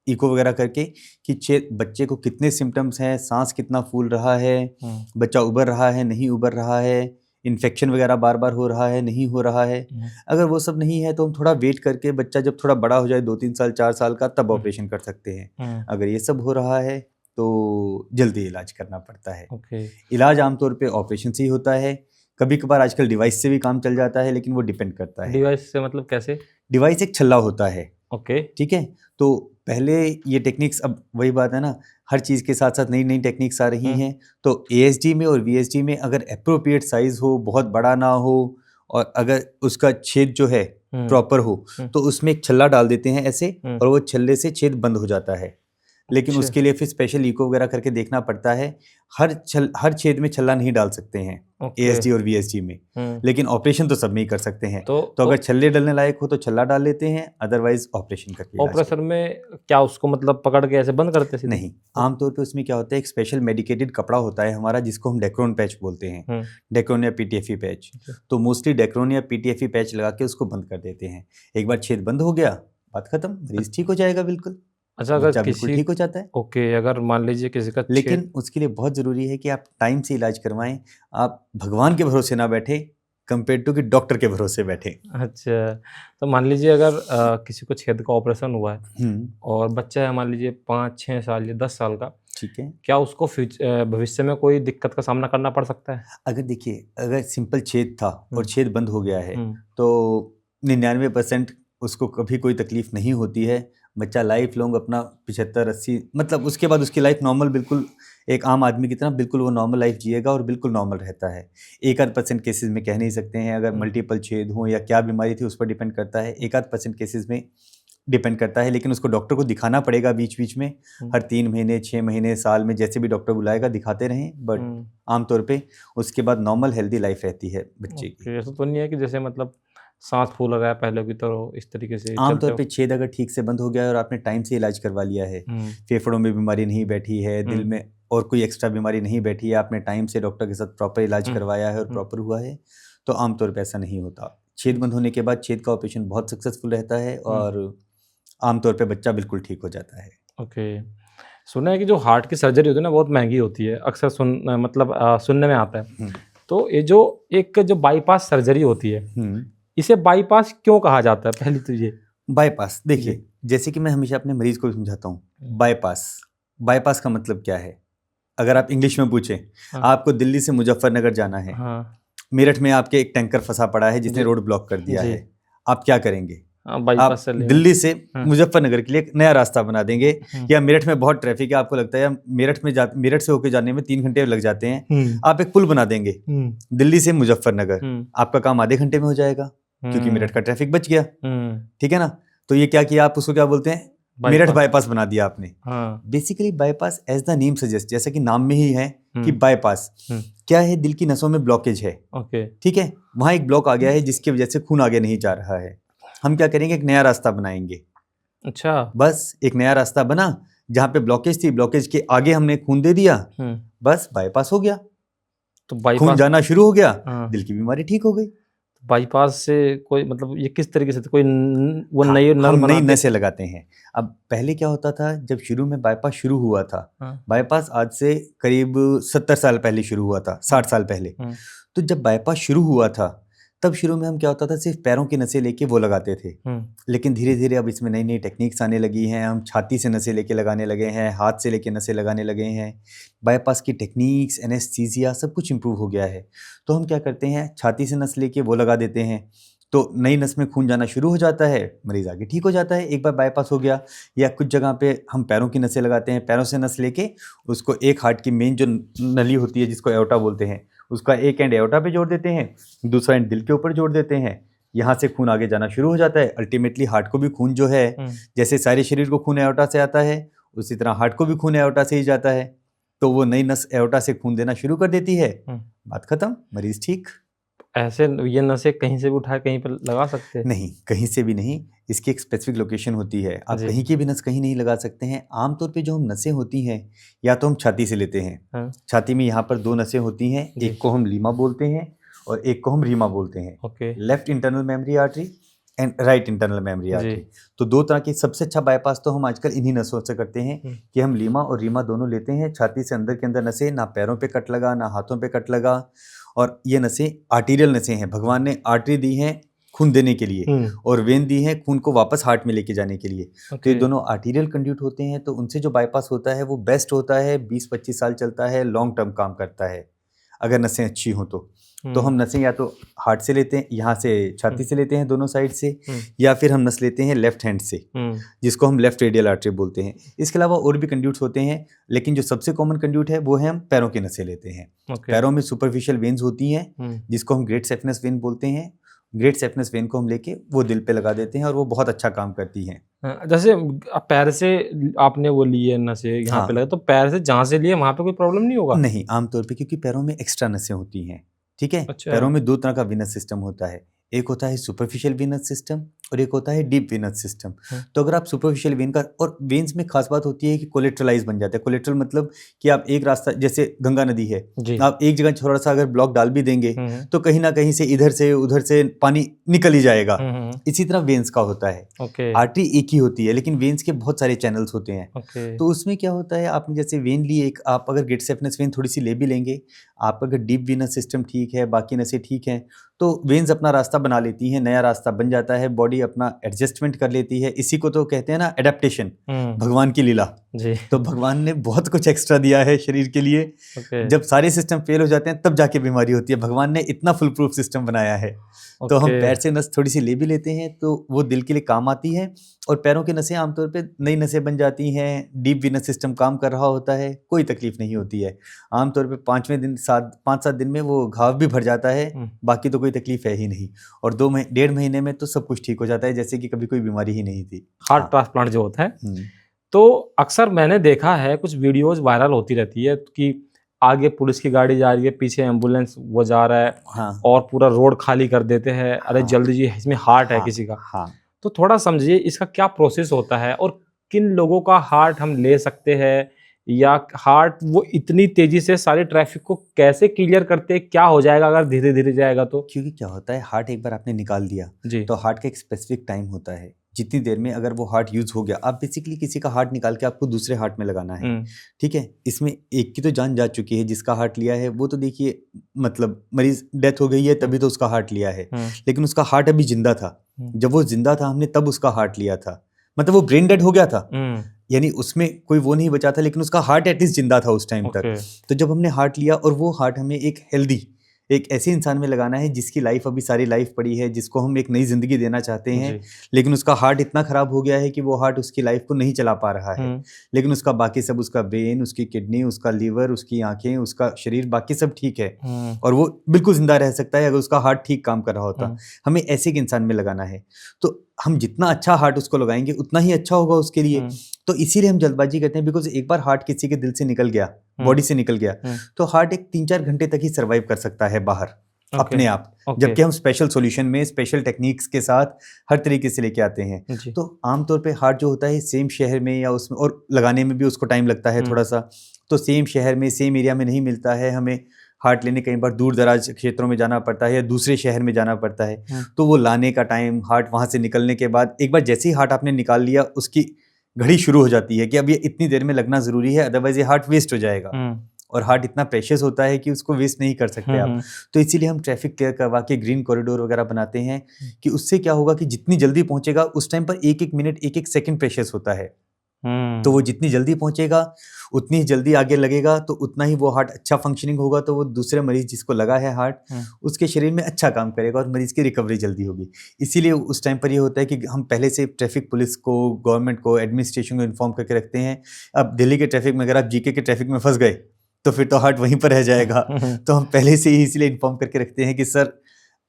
इको वगैरह करके कि छेद, बच्चे को कितने सिम्टम्स हैं, सांस कितना फूल रहा है, बच्चा उबर रहा है नहीं उबर रहा है, इन्फेक्शन वगैरह बार बार हो रहा है नहीं हो रहा है। अगर वो सब नहीं है तो हम थोड़ा वेट करके बच्चा जब थोड़ा बड़ा हो जाए 2-3 साल 4 साल का, तब ऑपरेशन कर सकते हैं। अगर ये सब हो रहा है तो जल्दी इलाज करना पड़ता है। ओके। इलाज आमतौर पे ऑपरेशन से ही होता है, कभी कभार आजकल डिवाइस से भी काम चल जाता है, लेकिन वो डिपेंड करता है। डिवाइस से मतलब कैसे? डिवाइस एक छल्ला होता है, ओके। ठीक है। तो पहले ये टेक्निक्स, अब वही बात है ना, हर चीज़ के साथ साथ नई नई टेक्निक्स आ रही हैं। तो एएसडी में और वीएसडी में अगर अप्रोप्रिएट साइज हो, बहुत बड़ा ना हो, और अगर उसका छेद जो है प्रॉपर हो, तो उसमें एक छल्ला डाल देते हैं ऐसे, और वो छल्ले से छेद बंद हो जाता है। लेकिन अच्छा। उसके लिए फिर स्पेशल इको वगैरह करके देखना पड़ता है। हर छेद में छल्ला नहीं डाल सकते हैं ओके। एएसडी और वीएसडी में, लेकिन ऑपरेशन तो सब में ही कर सकते हैं। तो अगर छल्ले डलने लायक हो तो छल्ला डाल लेते हैं, अदरवाइज ऑपरेशन करके इलाज ऑपरेशन में क्या उसको मतलब पकड़ के ऐसे बंद करते सीधे? नहीं, आमतौर पे उसमें क्या होता है, एक स्पेशल मेडिकेटेड कपड़ा होता है हमारा, जिसको हम डेक्रोन पैच बोलते हैं, डेक्रोन या पीटीएफई पैच। तो मोस्टली डेक्रोन या पीटीएफई पैच लगा के उसको बंद कर देते हैं। एक बार छेद बंद हो गया, बात खत्म, मरीज ठीक हो जाएगा बिल्कुल। अच्छा, अगर बच्चा बिल्कुल किसी ठीक हो जाता है। ओके, अगर मान लीजिए किसी का लेकिन उसके लिए बहुत ज़रूरी है कि आप टाइम से इलाज करवाएं। आप भगवान के भरोसे ना बैठे, कंपेयर टू कि डॉक्टर के भरोसे बैठे। अच्छा, तो मान लीजिए अगर किसी को छेद का ऑपरेशन हुआ है और बच्चा है मान लीजिए 5-6 साल या 10 साल का, ठीक है, क्या उसको भविष्य में कोई दिक्कत का सामना करना पड़ सकता है? अगर देखिए, अगर सिंपल छेद था और छेद बंद हो गया है, तो 99% उसको कभी कोई तकलीफ नहीं होती है। बच्चा लाइफ लॉन्ग अपना 75-80, मतलब उसके बाद उसकी लाइफ नॉर्मल, बिल्कुल एक आम आदमी की तरह बिल्कुल वो नॉर्मल लाइफ जिएगा और बिल्कुल नॉर्मल रहता है। 1-8% केसेस में कह नहीं सकते हैं, अगर मल्टीपल छेद हो या क्या बीमारी थी उस पर डिपेंड करता है। 1-8% केसेस में डिपेंड करता है, लेकिन उसको डॉक्टर को दिखाना पड़ेगा बीच बीच में, हर 3 महीने, 6 महीने, साल में, जैसे भी डॉक्टर बुलाएगा दिखाते रहें। बट आमतौर पे उसके बाद नॉर्मल हेल्दी लाइफ रहती है बच्चे की। ऐसा तो नहीं है कि जैसे मतलब सांस फूल रहा है पहले की तरह, इस तरीके से आमतौर पे छेद अगर ठीक से बंद हो गया है और आपने टाइम से इलाज करवा लिया है, फेफड़ों में बीमारी नहीं बैठी है, दिल में और कोई एक्स्ट्रा बीमारी नहीं बैठी है, आपने टाइम से डॉक्टर के साथ प्रॉपर इलाज करवाया है और प्रॉपर हुआ है, तो आमतौर पे ऐसा नहीं होता। छेद बंद होने के बाद छेद का ऑपरेशन बहुत सक्सेसफुल रहता है और आमतौर पे बच्चा बिल्कुल ठीक हो जाता है। ओके। सुना है कि जो हार्ट की सर्जरी होती है ना, बहुत महंगी होती है, अक्सर सुनने में आता है। तो ये जो एक जो बाईपास सर्जरी होती है, इसे बाईपास क्यों कहा जाता है? पहले तो ये बाईपास, देखिए, जैसे कि मैं हमेशा अपने मरीज को समझाता हूँ, बाईपास का मतलब क्या है। अगर आप इंग्लिश में पूछें, आपको दिल्ली से मुजफ्फरनगर जाना है, मेरठ में आपके एक टैंकर फंसा पड़ा है जिसने रोड ब्लॉक कर दिया है, आप क्या करेंगे? आप दिल्ली से मुजफ्फरनगर के लिए एक नया रास्ता बना देंगे, या मेरठ में बहुत ट्रैफिक है, आपको लगता है मेरठ से होकर जाने में 3 घंटे लग जाते हैं, आप एक पुल बना देंगे दिल्ली से मुजफ्फरनगर, आपका काम आधे घंटे में हो जाएगा, क्योंकि मेरठ का ट्रैफिक बच गया। ठीक है ना? तो ये क्या किया आप, उसको क्या बोलते हैं, मेरठ बाईपास बना दिया आपने। Basically bypass as the name suggest, जैसा कि नाम में ही है कि बाईपास क्या है, दिल की नसों में ब्लॉकेज है, ठीक है, वहां एक ब्लॉक आ गया है जिसकी वजह से खून आगे नहीं जा रहा है। हम क्या करेंगे, एक नया रास्ता बनाएंगे। अच्छा, बस एक नया रास्ता बना, जहाँ पे ब्लॉकेज थी, ब्लॉकेज के आगे हमने खून दे दिया, बस बाईपास हो गया, तो बाईपास खून जाना शुरू हो गया, दिल की बीमारी ठीक हो गई। बाईपास से कोई मतलब ये किस तरीके से कोई वो नई नसें लगाते हैं। अब पहले क्या होता था, जब शुरू में बाईपास शुरू हुआ था, बाईपास आज से करीब 70 साल पहले शुरू हुआ था, 60 साल पहले। तो जब बाईपास शुरू हुआ था, तब शुरू में हम क्या होता था, सिर्फ पैरों की नसें लेके वो लगाते थे, लेकिन धीरे धीरे अब इसमें नई नई टेक्निक्स आने लगी हैं, हम छाती से नसें लेके लगाने लगे हैं, हाथ से लेके नसें लगाने लगे हैं। बाईपास की टेक्निक्स, एनेस्थीसिया, सब कुछ इम्प्रूव हो गया है। तो हम क्या करते हैं, छाती से नस लेके वो लगा देते हैं, तो नई नस में खून जाना शुरू हो जाता है, मरीज आगे ठीक हो जाता है, एक बार बाईपास हो गया। या कुछ जगह पे हम पैरों की नसें लगाते हैं, पैरों से नस लेके उसको एक हार्ट की मेन जो नली होती है, जिसको एओर्टा बोलते हैं, उसका एक एंड एओर्टा पे जोड़ देते हैं, दूसरा एंड दिल के ऊपर जोड़ देते हैं, यहाँ से खून आगे जाना शुरू हो जाता है। अल्टीमेटली हार्ट को भी खून जो है, जैसे सारे शरीर को खून एओर्टा से आता है, उसी तरह हार्ट को भी खून एओर्टा से ही जाता है, तो वो नई नस एओर्टा से खून देना शुरू कर देती है, बात खत्म, मरीज ठीक। ऐसे ये नसें कहीं से भी उठा कहीं पर लगा सकते हैं? नहीं, कहीं से भी नहीं, इसकी एक स्पेसिफिक लोकेशन होती है, आप कहीं की भी नस कहीं नहीं लगा सकते हैं। आमतौर पे जो हम नसें होती हैं, या तो हम छाती से लेते हैं, छाती में यहाँ पर 2 नसें होती हैं, एक को हम लीमा बोलते हैं और एक को हम रीमा बोलते हैं। Left internal memory artery and right internal memory artery. तो 2 तरह की, सबसे अच्छा बाईपास तो हम आजकल इन्हीं नसों से करते हैं कि हम लीमा और रीमा दोनों लेते हैं, छाती से अंदर के अंदर नसें, ना पैरों पे कट लगा, ना हाथों पे कट लगा, और ये नसें आर्टीरियल नसें हैं, भगवान ने आर्टरी दी हैं खून देने के लिए, और वेन दी है खून को वापस हार्ट में लेके जाने के लिए। तो ये दोनों आर्टीरियल कंड्यूट होते हैं, तो उनसे जो बाईपास होता है वो बेस्ट होता है, 20-25 साल चलता है, लॉन्ग टर्म काम करता है अगर नसें अच्छी हों तो हम नसें या तो हार्ट से लेते हैं, यहाँ से छाती से लेते हैं दोनों साइड से, या फिर हम नस लेते हैं लेफ्ट हैंड से, जिसको हम लेफ्ट रेडियल आर्टरी बोलते हैं। इसके अलावा और भी कंड्यूट्स होते हैं, लेकिन जो सबसे कॉमन कंड्यूट है वो है हम पैरों की नसें लेते हैं। पैरों में सुपरफिशियल वेन्स होती हैं, जिसको हम ग्रेट सेफनेस वेन बोलते हैं। ग्रेट सेफनेस वेन को हम लेके वो दिल पे लगा देते हैं और वो बहुत अच्छा काम करती हैं। जैसे पैर से आपने वो लिए नसें यहाँ पे लगा, तो पैर से जहाँ से लिए वहाँ पे कोई प्रॉब्लम नहीं होगा? नहीं, आमतौर पे, क्योंकि पैरों में एक्स्ट्रा नसें होती हैं, ठीक है। अच्छा। पैरों में 2 तरह का वीनस सिस्टम होता है, एक होता है सुपरफिशियल वीनस सिस्टम और एक होता है डीप वीनस सिस्टम। तो अगर आप सुपरफिशियल वेन का, और वेन्स में खास बात होती है कि कोलेट्रलाइज बन जाता है। कोलेट्रल मतलब कि आप एक रास्ता, जैसे गंगा नदी है, आप एक जगह थोड़ा सा अगर ब्लॉक डाल भी देंगे तो कहीं ना कहीं से इधर से उधर से पानी निकल ही जाएगा। इसी तरह वेन्स का होता है। आर्टरी एक ही होती है, लेकिन वेन्स के बहुत सारे चैनल्स होते हैं। तो उसमें क्या होता है, आपने जैसे वेन ली एक, आप अगर ग्रेट सेफनेस वेन थोड़ी सी ले भी लेंगे, आप अगर डीप वीनस सिस्टम ठीक है, बाकी नसें ठीक हैं, तो वेन्स अपना रास्ता बना लेती हैं, नया रास्ता बन जाता है, बॉडी अपना एडजस्टमेंट कर लेती है। इसी को तो कहते हैं ना एडेप्टेशन, भगवान की लीला जी। तो भगवान ने बहुत कुछ एक्स्ट्रा दिया है शरीर के लिए। जब सारे सिस्टम फेल हो जाते हैं तब जाके बीमारी होती है। भगवान ने इतना फुल प्रूफ सिस्टम बनाया है। तो हम पैर से नस थोड़ी सी ले भी लेते हैं तो वो दिल के लिए काम आती है, और पैरों की नसें आमतौर पे नई नसें बन जाती हैं। डीप वीनस सिस्टम काम कर रहा होता है, कोई तकलीफ नहीं होती है। आमतौर पे 5-7 दिन में वो घाव भी भर जाता है, बाकी तो कोई तकलीफ है ही नहीं। और 1.5 महीने में तो सब कुछ ठीक हो जाता है, जैसे कि कभी कोई बीमारी ही नहीं थी। हार्ट ट्रांसप्लांट जो होता है, तो अक्सर मैंने देखा है कुछ वीडियोज वायरल होती रहती है कि आगे पुलिस की गाड़ी जा रही है, पीछे एम्बुलेंस वो जा रहा है, और पूरा रोड खाली कर देते हैं। अरे जल्दी जी, इसमें हार्ट है किसी का। तो थोड़ा समझिए इसका क्या प्रोसेस होता है, और किन लोगों का हार्ट हम ले सकते हैं, या हार्ट वो इतनी तेजी से सारे ट्रैफिक को कैसे क्लियर करते हैं, क्या हो जाएगा अगर धीरे धीरे जाएगा तो? क्योंकि क्या होता है, हार्ट एक बार आपने निकाल दिया जी, तो हार्ट का एक स्पेसिफिक टाइम होता है, जितनी देर में अगर वो हार्ट यूज हो गया, आप बेसिकली किसी का हार्ट निकाल के आपको दूसरे हार्ट में लगाना है, ठीक है। इसमें एक की तो जान जा चुकी है, जिसका हार्ट लिया है वो तो देखिए, मतलब मरीज डेथ हो गई है तभी तो उसका हार्ट लिया है, लेकिन उसका हार्ट अभी जिंदा था। जब वो जिंदा था हमने तब उसका हार्ट लिया था, मतलब वो ब्रेन डेड हो गया था, यानी उसमें कोई वो नहीं बचा था, लेकिन उसका हार्ट एटलीस्ट जिंदा था उस टाइम तक। तो जब हमने हार्ट लिया, और वो हार्ट हमें एक हेल्दी, एक ऐसे इंसान में लगाना है जिसकी लाइफ अभी सारी लाइफ पड़ी है, जिसको हम एक नई जिंदगी देना चाहते हैं, लेकिन उसका हार्ट इतना खराब हो गया है कि वो हार्ट उसकी लाइफ को नहीं चला पा रहा है, लेकिन उसका बाकी सब, उसका ब्रेन, उसकी किडनी, उसका लीवर, उसकी आंखें, उसका शरीर, बाकी सब ठीक है, और वो बिल्कुल जिंदा रह सकता है अगर उसका हार्ट ठीक काम कर रहा होता। हमें ऐसे एक इंसान में लगाना है, तो हम जितना अच्छा हार्ट उसको लगाएंगे उतना ही अच्छा होगा उसके लिए। तो इसीलिए हम जल्दबाजी करते हैं, बिकॉज एक बार हार्ट किसी के दिल से निकल गया, बॉडी से निकल गया, तो हार्ट एक 3-4 घंटे तक ही सर्वाइव कर सकता है बाहर अपने आप, जबकि हम स्पेशल सॉल्यूशन में, स्पेशल टेक्निक्स के साथ हर तरीके से लेके आते हैं। तो आमतौर पे हार्ट जो होता है सेम शहर में या उसमें, और लगाने में भी उसको टाइम लगता है थोड़ा सा, तो सेम शहर में, सेम एरिया में नहीं मिलता है। हमें हार्ट लेने कई बार दूर दराज क्षेत्रों में जाना पड़ता है या दूसरे शहर में जाना पड़ता है, तो वो लाने का टाइम, हार्ट वहाँ से निकलने के बाद, एक बार जैसे ही हार्ट आपने निकाल लिया उसकी घड़ी शुरू हो जाती है कि अब ये इतनी देर में लगना जरूरी है, अदरवाइज ये हार्ट वेस्ट हो जाएगा। और हार्ट इतना प्रेशियस होता है कि उसको वेस्ट नहीं कर सकते आप। तो इसीलिए हम ट्रैफिक क्लियर करवा के ग्रीन कॉरिडोर वगैरह बनाते हैं, कि उससे क्या होगा कि जितनी जल्दी पहुंचेगा, उस टाइम पर 1-1 मिनट 1-1 सेकंड प्रेशियस होता है, तो वो जितनी जल्दी पहुंचेगा उतनी ही जल्दी आगे लगेगा, तो उतना ही वो हार्ट अच्छा फंक्शनिंग होगा, तो वो दूसरे मरीज जिसको लगा है हार्ट, उसके शरीर में अच्छा काम करेगा और मरीज की रिकवरी जल्दी होगी। इसीलिए उस टाइम पर ये होता है कि हम पहले से ट्रैफिक पुलिस को, गवर्नमेंट को, एडमिनिस्ट्रेशन को इन्फॉर्म करके रखते हैं। अब दिल्ली के ट्रैफिक में अगर आप जीके के ट्रैफिक में फंस गए तो फिर तो हार्ट वहीं पर रह जाएगा। तो हम पहले से ही इसलिए इन्फॉर्म करके रखते हैं कि सर,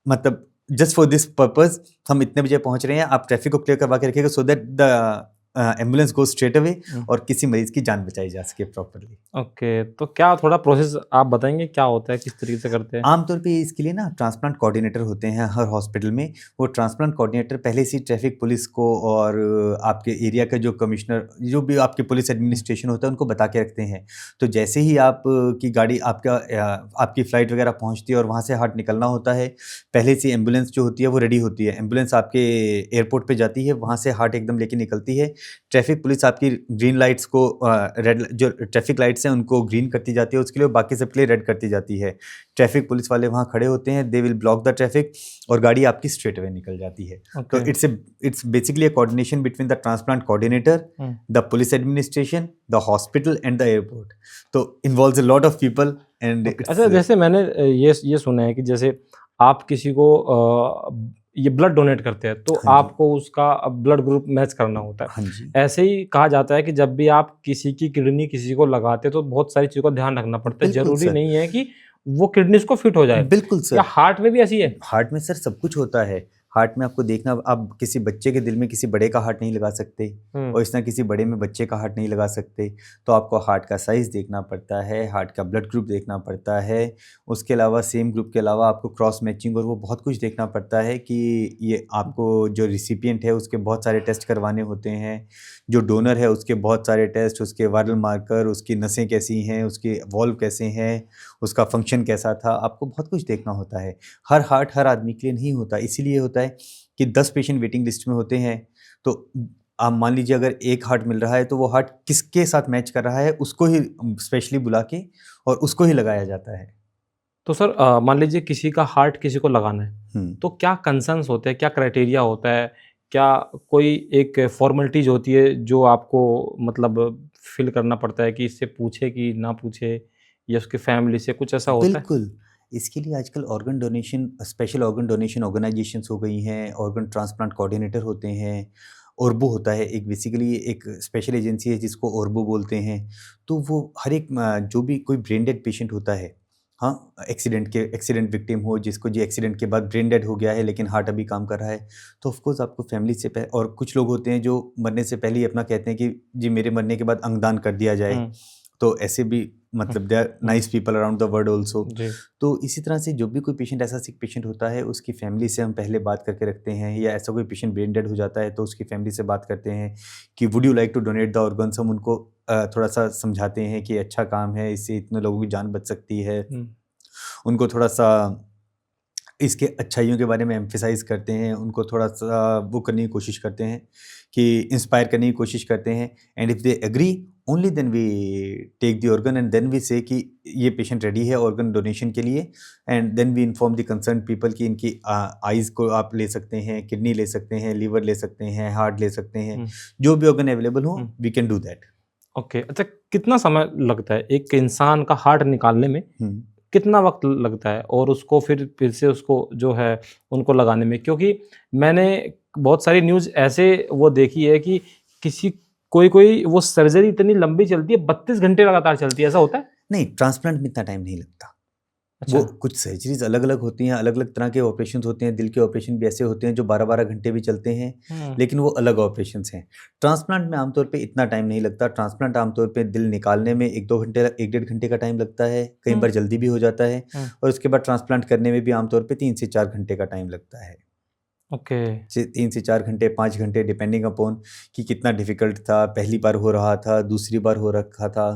मतलब जस्ट फॉर दिस पर्पज हम इतने बजे पहुंच रहे हैं, आप ट्रैफिक को क्लियर करवा के रखिएगा, so that the ambulance go straight away और किसी मरीज की जान बचाई जा सके प्रॉपर्ली। ओके, तो क्या थोड़ा प्रोसेस आप बताएंगे क्या होता है, किस तरीके से करते हैं? आमतौर पे इसके लिए ना ट्रांसप्लांट कोऑर्डिनेटर होते हैं हर हॉस्पिटल में। वो ट्रांसप्लांट कोऑर्डिनेटर पहले से ट्रैफिक पुलिस को और आपके एरिया का जो कमिश्नर, जो भी आपके पुलिस एडमिनिस्ट्रेशन होता है, उनको बता के रखते हैं। तो जैसे ही आप की गाड़ी, आपकी फ़्लाइट वगैरह पहुँचती है और वहाँ से हार्ट निकलना होता है, पहले से एम्बुलेंस जो होती है वो रेडी होती है। एम्बुलेंस आपके एयरपोर्ट पर जाती है, वहाँ से हार्ट एकदम लेके निकलती है, ट्रैफिक पुलिस आपकी ग्रीन लाइट्स को रेड जो ट्रैफिक लाइट्स हैं उनको ग्रीन करती जाती है उसके लिए, बाकी सबके लिए रेड करती जाती है। ट्रैफिक पुलिस वाले वहाँ खड़े होते हैं, they will block the traffic और गाड़ी आपकी स्ट्रेट अवे निकल जाती है। तो it's basically a coordination between the transplant coordinator, the police administration, the hospital and the airport. तो involves a lot of people and अच्छा, जैसे मैंने ये सुना है कि जैसे आप किसी को ये ब्लड डोनेट करते हैं तो आपको उसका ब्लड ग्रुप मैच करना होता है। हाँ जी। ऐसे ही कहा जाता है कि जब भी आप किसी की किडनी किसी को लगाते हैं तो बहुत सारी चीज़ों का ध्यान रखना पड़ता है। जरूरी नहीं है कि वो किडनी को फिट हो जाए। बिल्कुल सर। या हार्ट में भी ऐसी है? हार्ट में सर सब कुछ होता है। हार्ट में आपको देखना, आप किसी बच्चे के दिल में किसी बड़े का हार्ट नहीं लगा सकते और इस तरह किसी बड़े में बच्चे का हार्ट नहीं लगा सकते। तो आपको हार्ट का साइज़ देखना पड़ता है, हार्ट का ब्लड ग्रुप देखना पड़ता है। उसके अलावा सेम ग्रुप के अलावा आपको क्रॉस मैचिंग और वो बहुत कुछ देखना पड़ता है कि ये आपको जो रिसिपिएंट है उसके बहुत सारे टेस्ट करवाने होते हैं, जो डोनर है उसके बहुत सारे टेस्ट, उसके वायरल मार्कर, उसकी नसें कैसी हैं, उसके वॉल्व कैसे हैं, उसका फंक्शन कैसा था, आपको बहुत कुछ देखना होता है। हर हार्ट हर आदमी के लिए नहीं होता, इसीलिए होता है कि 10 पेशेंट वेटिंग लिस्ट में होते हैं। तो आप मान लीजिए अगर एक हार्ट मिल रहा है तो वो हार्ट किसके साथ मैच कर रहा है उसको ही स्पेशली बुला के और उसको ही लगाया जाता है। तो सर मान लीजिए किसी का हार्ट किसी को लगाना है तो क्या कंसर्न्स होते हैं, क्या क्राइटेरिया होता है, क्या कोई एक फॉर्मेलिटीज होती है जो आपको मतलब फिल करना पड़ता है कि इससे पूछे कि ना पूछे, या उसकी फैमिली से कुछ ऐसा होता है? बिल्कुल। इसके लिए आजकल organ donation, special organ donation organisations हो गई हैं, ऑर्गन ट्रांसप्लांट कोऑर्डिनेटर होते हैं, ऑर्बो होता है एक, बेसिकली एक स्पेशल एजेंसी है जिसको ऑर्बो बोलते हैं। तो वो हर एक जो भी कोई ब्रेन डेड पेशेंट होता है, हाँ, एक्सीडेंट विक्टिम हो जिसको जी एक्सीडेंट के बाद ब्रेन डेड हो गया है लेकिन हार्ट अभी काम कर रहा है, तो ऑफकोर्स आपको फैमिली से और कुछ लोग होते हैं जो मरने से पहले ही अपना कहते हैं कि जी मेरे मरने के बाद अंगदान कर दिया जाए। तो ऐसे भी मतलब they are nice people around the world also. तो इसी तरह से जो भी कोई पेशेंट ऐसा सिक पेशेंट होता है उसकी फैमिली से हम पहले बात करके रखते हैं, या ऐसा कोई पेशेंट ब्रेन डेड हो जाता है तो उसकी फैमिली से बात करते हैं कि would you like to donate the organs. हम उनको थोड़ा सा समझाते हैं कि अच्छा काम है, इससे इतने लोगों की जान बच सकती है। उनको थोड़ा सा इसके अच्छाइयों के बारे में एम्फेसाइज करते हैं, उनको थोड़ा सा वो करने की कोशिश करते हैं कि इंस्पायर करने की कोशिश करते हैं। And if they agree only then we take the organ and then we say कि ये पेशेंट रेडी है ऑर्गन डोनेशन के लिए। And then we inform the concern people कि इनकी आइज़ को आप ले सकते हैं, किडनी ले सकते हैं, लीवर ले सकते हैं, हार्ट ले सकते हैं, जो भी ऑर्गन अवेलेबल हो we can do that. Okay. अच्छा, कितना समय लगता है एक इंसान का हार्ट निकालने में? कितना वक्त लगता है और उसको फिर से उसको जो है उनको लगाने में? क्योंकि मैंने बहुत सारी न्यूज़ ऐसे वो देखी है कि कोई वो सर्जरी इतनी लंबी चलती है, 32 घंटे लगातार चलती है, ऐसा होता है? नहीं, ट्रांसप्लांट में इतना टाइम नहीं लगता। अच्छा। वो कुछ सर्जरीज अलग अलग होती हैं, अलग अलग तरह के ऑपरेशन होते हैं। दिल के ऑपरेशन भी ऐसे होते हैं जो 12-12 घंटे भी चलते हैं, लेकिन वो अलग ऑपरेशन हैं। ट्रांसप्लांट में आमतौर पे इतना टाइम नहीं लगता। ट्रांसप्लांट आमतौर पे दिल निकालने में 1-2 घंटे 1-1.5 घंटे का टाइम लगता है, कई बार जल्दी भी हो जाता है, और उसके बाद ट्रांसप्लांट करने में भी आमतौर पर 3 से 4 घंटे का टाइम लगता है। ओके। 3 से 4 घंटे 5 घंटे डिपेंडिंग अपॉन कि कितना डिफ़िकल्ट था, पहली बार हो रहा था, दूसरी बार हो रखा था,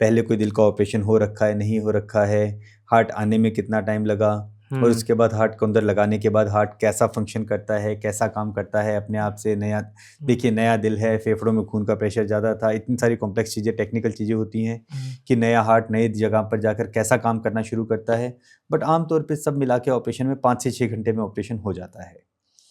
पहले कोई दिल का ऑपरेशन हो रखा है, नहीं हो रखा है, हार्ट आने में कितना टाइम लगा, और उसके बाद हार्ट को अंदर लगाने के बाद हार्ट कैसा फंक्शन करता है, कैसा काम करता है अपने आप से। नया देखिए, नया दिल है, फेफड़ों में खून का प्रेशर ज़्यादा था, इतनी सारी कॉम्प्लेक्स चीज़ें, टेक्निकल चीज़ें होती हैं कि नया हार्ट नई जगह पर जाकर कैसा काम करना शुरू करता है। बट आमतौर पर सब मिला के ऑपरेशन में 5 से 6 घंटे में ऑपरेशन हो जाता है।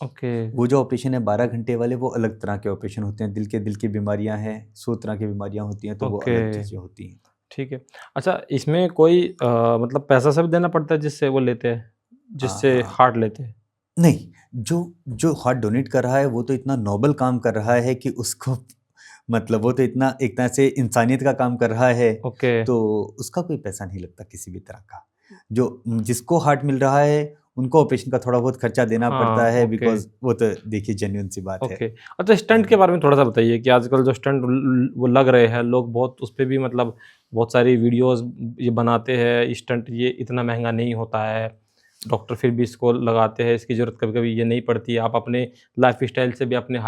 ओके। वो जो ऑपरेशन है 12 घंटे वाले, वो अलग तरह के ऑपरेशन होते हैं। दिल की बीमारियां हैं, 100 तरह की बीमारियां होती हैं, तो वो अलग चीज़ें होती हैं। ठीक है। अच्छा, इसमें कोई मतलब पैसा सब देना पड़ता है जिससे वो लेते हैं, जिससे हार्ट लेते हैं? नहीं, जो हार्ट डोनेट कर रहा है वो तो इतना नोबल काम कर रहा है कि उसको मतलब वो तो इतना एक तरह से इंसानियत का काम कर रहा है। तो उसका कोई पैसा नहीं लगता किसी भी तरह का। जो जिसको हार्ट मिल रहा है उनको ऑपरेशन का थोड़ा बहुत खर्चा देना पड़ता है, बिकॉज वो तो देखिए जेन्युइन सी बात है। अच्छा, स्टंट के बारे में थोड़ा सा बताइए कि आजकल जो स्टंट वो लग रहे हैं, लोग बहुत उस पर भी मतलब बहुत सारी वीडियोस ये बनाते हैं। स्टंट ये इतना महंगा नहीं होता है, डॉक्टर फिर भी इसको लगाते हैं, इसकी ज़रूरत कभी कभी ये नहीं पड़ती। आप अपने लाइफ स्टाइल से भी अपने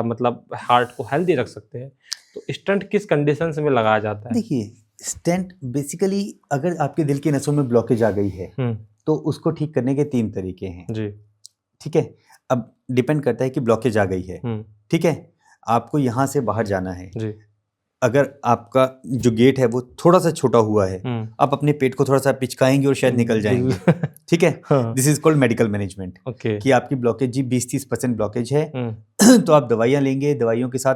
मतलब हार्ट को हेल्दी रख सकते हैं। तो स्टंट किस कंडीशन में लगाया जाता है? देखिए, स्टेंट बेसिकली अगर आपके दिल की नसों में ब्लॉकेज आ गई है तो उसको ठीक करने के 3 तरीके हैं जी। ठीक है, अब डिपेंड करता है कि ब्लॉकेज आ गई है। ठीक है, आपको यहाँ से बाहर जाना है। जी। अगर आपका जो गेट है वो थोड़ा सा छोटा हुआ है, आप अपने पेट को थोड़ा सा पिचकाएंगे और शायद निकल जाएंगे। ठीक है, हाँ। This is called medical management. Okay. कि आपकी ब्लॉकेज जी 20-30% ब्लॉकेज है, तो आप दवाइयाँ लेंगे, दवाइयों के साथ,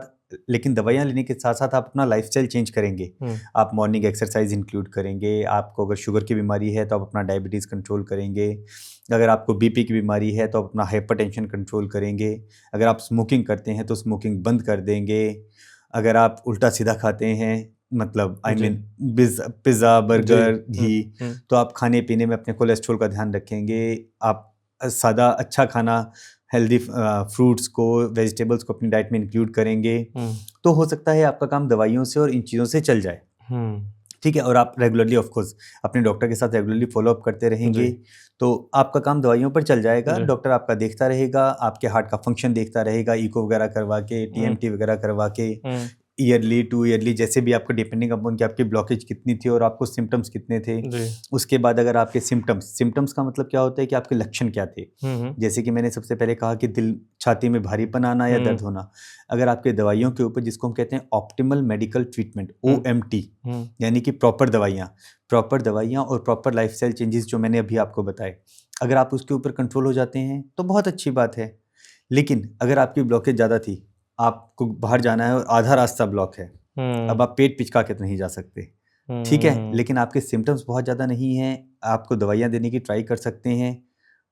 लेकिन दवाइयाँ लेने के साथ साथ आप अपना लाइफस्टाइल चेंज करेंगे। आप मॉर्निंग एक्सरसाइज इंक्लूड करेंगे, आपको अगर शुगर की बीमारी है तो आप अपना डायबिटीज़ कंट्रोल करेंगे, अगर आपको बीपी की बीमारी है तो आप अपना हाइपरटेंशन कंट्रोल करेंगे, अगर आप स्मोकिंग करते हैं तो स्मोकिंग बंद कर देंगे, अगर आप उल्टा सीधा खाते हैं, मतलब आई मीन पिज़्ज़ा बर्गर घी, तो आप खाने पीने में अपने कोलेस्ट्रॉल का ध्यान रखेंगे, आप सादा अच्छा खाना, हेल्दी फ्रूट्स को, वेजिटेबल्स को अपनी डाइट में इंक्लूड करेंगे, तो हो सकता है आपका काम दवाइयों से और इन चीज़ों से चल जाए। ठीक है, और आप रेगुलरली ऑफ कोर्स अपने डॉक्टर के साथ रेगुलरली फॉलोअप करते रहेंगे तो आपका काम दवाइयों पर चल जाएगा। डॉक्टर आपका देखता रहेगा, आपके हार्ट का फंक्शन देखता रहेगा, इको वगैरह करवा के, टीएमटी वगैरह करवा के, ईयरली 2 ईयरली, जैसे भी आपको डिपेंडिंग अपॉन कि आपकी ब्लॉकेज कितनी थी और आपको सिम्टम्स कितने थे। उसके बाद अगर आपके सिम्टम्स का मतलब क्या होता है कि आपके लक्षण क्या थे। जैसे कि मैंने सबसे पहले कहा कि दिल, छाती में भारीपन आना या दर्द होना, अगर आपके दवाइयों के ऊपर, जिसको हम कहते हैं ऑप्टिमल मेडिकल ट्रीटमेंट, OMT, यानी कि प्रॉपर दवाइयाँ और प्रॉपर लाइफस्टाइल चेंजेस जो मैंने अभी आपको बताए, अगर आप उसके ऊपर कंट्रोल हो जाते हैं तो बहुत अच्छी बात है। लेकिन अगर आपकी ब्लॉकेज ज़्यादा थी, आपको बाहर जाना है और आधा रास्ता ब्लॉक है, अब आप पेट पिचका के तो नहीं जा सकते, ठीक है, लेकिन आपके सिम्टम्स बहुत ज़्यादा नहीं हैं, आपको दवाइयाँ देने की ट्राई कर सकते हैं,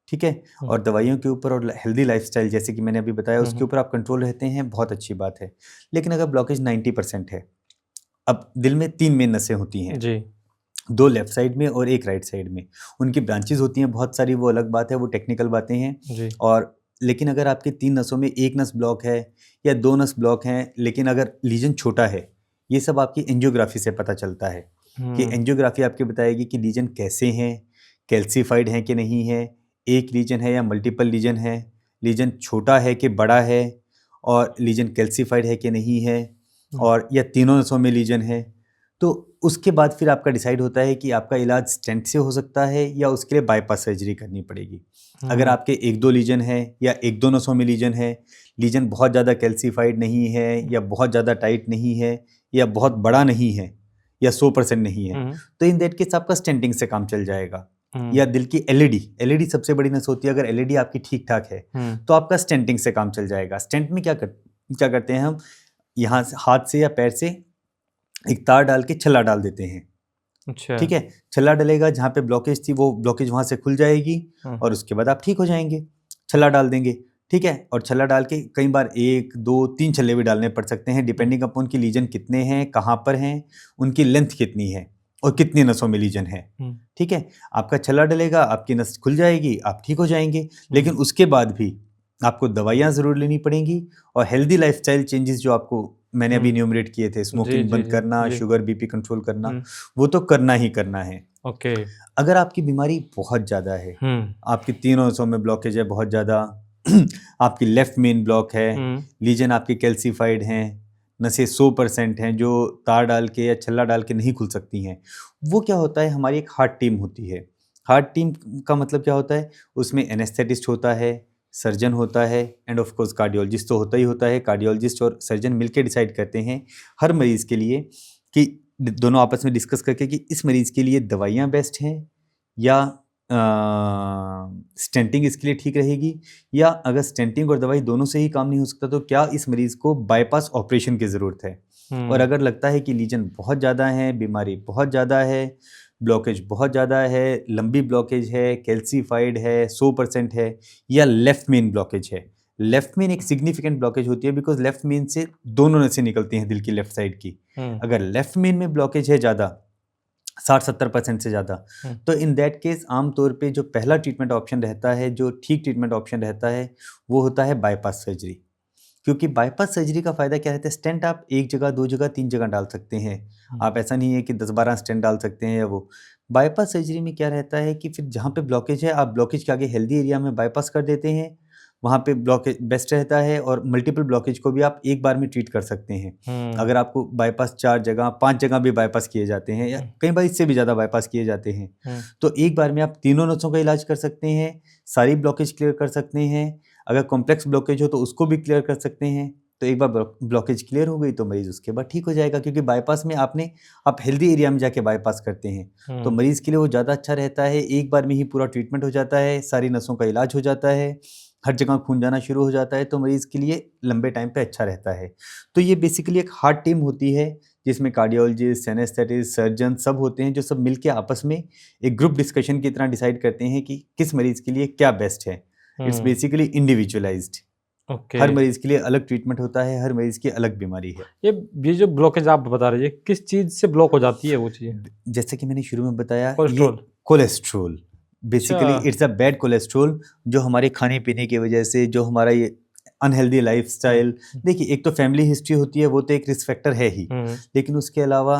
ठीक है, और दवाइयों के ऊपर और हेल्दी लाइफस्टाइल जैसे कि मैंने अभी बताया उसके ऊपर आप कंट्रोल रहते हैं, बहुत अच्छी बात है। लेकिन अगर ब्लॉकेज 90% है, अब दिल में 3 मेन नसें होती हैं जी, 2 लेफ्ट साइड में और 1 राइट साइड में, उनकी ब्रांचेज होती हैं बहुत सारी, वो अलग बात है, वो टेक्निकल बातें हैं जी। और लेकिन अगर आपके 3 नसों में 1 नस ब्लॉक है या 2 नस ब्लॉक हैं, लेकिन अगर लीजन छोटा है, ये सब आपकी एंजियोग्राफी से पता चलता है कि एंजियोग्राफी आपकी बताएगी कि लीजन कैसे हैं, कैल्सीफाइड हैं कि नहीं है, एक लीजन है या मल्टीपल लीजन है, लीजन छोटा है कि बड़ा है, और लीजन कैल्सीफाइड है कि नहीं है, और या तीनों नसों में लीजन है। तो उसके बाद फिर आपका डिसाइड होता है कि आपका इलाज स्टेंट से हो सकता है या उसके लिए बाईपास सर्जरी करनी पड़ेगी। अगर आपके 1-2 लीजन है या 1-2 नसों में लीजन है, लीजन बहुत ज़्यादा कैल्सीफाइड नहीं है या बहुत ज़्यादा टाइट नहीं है या बहुत बड़ा नहीं है या 100% नहीं है, तो इन दैट केस आपका स्टेंटिंग से काम चल जाएगा। या दिल की एलईडी सबसे बड़ी नस होती है, अगर एलईडी आपकी ठीक ठाक है तो आपका स्टेंटिंग से काम चल जाएगा। स्टेंट में क्या करते हैं हम, यहाँ हाथ से या पैर से एक तार डाल के छल्ला डाल देते हैं। अच्छा, ठीक है, छल्ला डलेगा, जहाँ पे ब्लॉकेज थी वो ब्लॉकेज वहाँ से खुल जाएगी और उसके बाद आप ठीक हो जाएंगे। छल्ला डाल देंगे, ठीक है, और छल्ला डाल के कई बार 1, 2, 3 छल्ले भी डालने पड़ सकते हैं, डिपेंडिंग अपॉन की लीजन कितने हैं, कहाँ पर हैं, उनकी लेंथ कितनी है और कितनी नसों में लीजन है। ठीक है, आपका छल्ला डलेगा, आपकी नस खुल जाएगी, आप ठीक हो जाएंगे। लेकिन उसके बाद भी आपको दवाइयाँ ज़रूर लेनी पड़ेंगी और हेल्दी लाइफस्टाइल चेंजेस जो आपको मैंने अभी न्यूमरेट किए थे, स्मोकिंग बंद करना, शुगर बीपी कंट्रोल करना, वो तो करना ही करना है। ओके, अगर आपकी बीमारी बहुत ज़्यादा है, आपकी तीनों नसों में ब्लॉकेज है बहुत ज़्यादा, आपकी लेफ्ट मेन ब्लॉक है, लीजन आपकी कैल्सीफाइड हैं, नसें 100% हैं जो तार डाल के या छल्ला डाल के नहीं खुल सकती हैं, वो क्या होता है, हमारी एक हार्ट टीम होती है। हार्ट टीम का मतलब क्या होता है, उसमें एनेस्थेटिस्ट होता है, सर्जन होता है एंड ऑफ कोर्स कार्डियोलॉजिस्ट तो होता ही होता है। कार्डियोलॉजिस्ट और सर्जन मिलकर डिसाइड करते हैं हर मरीज़ के लिए कि दोनों आपस में डिस्कस करके कि इस मरीज़ के लिए दवाइयाँ बेस्ट हैं या स्टेंटिंग इसके लिए ठीक रहेगी, या अगर स्टेंटिंग और दवाई दोनों से ही काम नहीं हो सकता तो क्या इस मरीज़ को बाईपास ऑपरेशन की ज़रूरत है। और अगर लगता है कि लीजन बहुत ज़्यादा है, बीमारी बहुत ज़्यादा है, ब्लॉकेज बहुत ज़्यादा है, लंबी ब्लॉकेज है, कैल्सीफाइड है, 100% है, या लेफ्ट मेन ब्लॉकेज है। लेफ्ट मेन एक सिग्निफिकेंट ब्लॉकेज होती है बिकॉज लेफ्ट मेन से दोनों नसें निकलती हैं दिल की लेफ्ट साइड की। अगर लेफ्ट मेन में ब्लॉकेज है ज़्यादा, 60-70% से ज़्यादा, तो इन दैट केस आमतौर पे जो पहला ट्रीटमेंट ऑप्शन रहता है, जो ठीक ट्रीटमेंट ऑप्शन रहता है, वो होता है बाईपास सर्जरी। क्योंकि बाईपास सर्जरी का फ़ायदा क्या रहता है, स्टेंट आप 1 जगह, 2 जगह, 3 जगह डाल सकते हैं। आप ऐसा नहीं है कि 10-12 स्टेंट डाल सकते हैं या वो। बाईपास सर्जरी में क्या रहता है कि फिर जहाँ पे ब्लॉकेज है, आप ब्लॉकेज के आगे हेल्दी एरिया में बाईपास कर देते हैं, वहाँ पे ब्लॉकेज बेस्ट रहता है और मल्टीपल ब्लॉकेज को भी आप एक बार में ट्रीट कर सकते हैं। अगर आपको बाईपास 4 जगह, 5 जगह भी बाईपास किए जाते हैं या कई बार इससे भी ज़्यादा बाईपास किए जाते हैं, तो एक बार में आप तीनों नसों का इलाज कर सकते हैं, सारी ब्लॉकेज क्लियर कर सकते हैं। अगर कॉम्प्लेक्स ब्लॉकेज हो तो उसको भी क्लियर कर सकते हैं। तो एक बार ब्लॉकेज क्लियर हो गई तो मरीज उसके बाद ठीक हो जाएगा, क्योंकि बाईपास में आप हेल्दी एरिया में जाके बाईपास करते हैं तो मरीज के लिए वो ज़्यादा अच्छा रहता है। एक बार में ही पूरा ट्रीटमेंट हो जाता है, सारी नसों का इलाज हो जाता है, हर जगह खून जाना शुरू हो जाता है, तो मरीज के लिए लंबे टाइम पे अच्छा रहता है। तो ये बेसिकली एक हार्ट टीम होती है जिसमें कार्डियोलॉजिस्ट, एनेस्थेटिस्ट, सर्जन सब होते हैं, जो सब मिलके आपस में एक ग्रुप डिस्कशन की तरह डिसाइड करते हैं कि किस मरीज के लिए क्या बेस्ट है। It's basically individualised. हर मरीज के लिए अलग ट्रीटमेंट होता है, हर मरीज की अलग बीमारी है। ये जो ब्लॉकेज आप बता रहे हैं किस चीज से ब्लॉक हो जाती है वो चीज? जैसे कि मैंने शुरू में बताया, कोलेस्ट्रॉल। ये cholesterol basically it's a bad cholesterol, जो हमारे खाने पीने की वजह से, जो हमारा ये अनहेल्दी लाइफस्टाइल, देखिए एक तो फैमिली हिस्ट्री होती है, वो तो एक रिस्क फैक्टर है ही, लेकिन उसके अलावा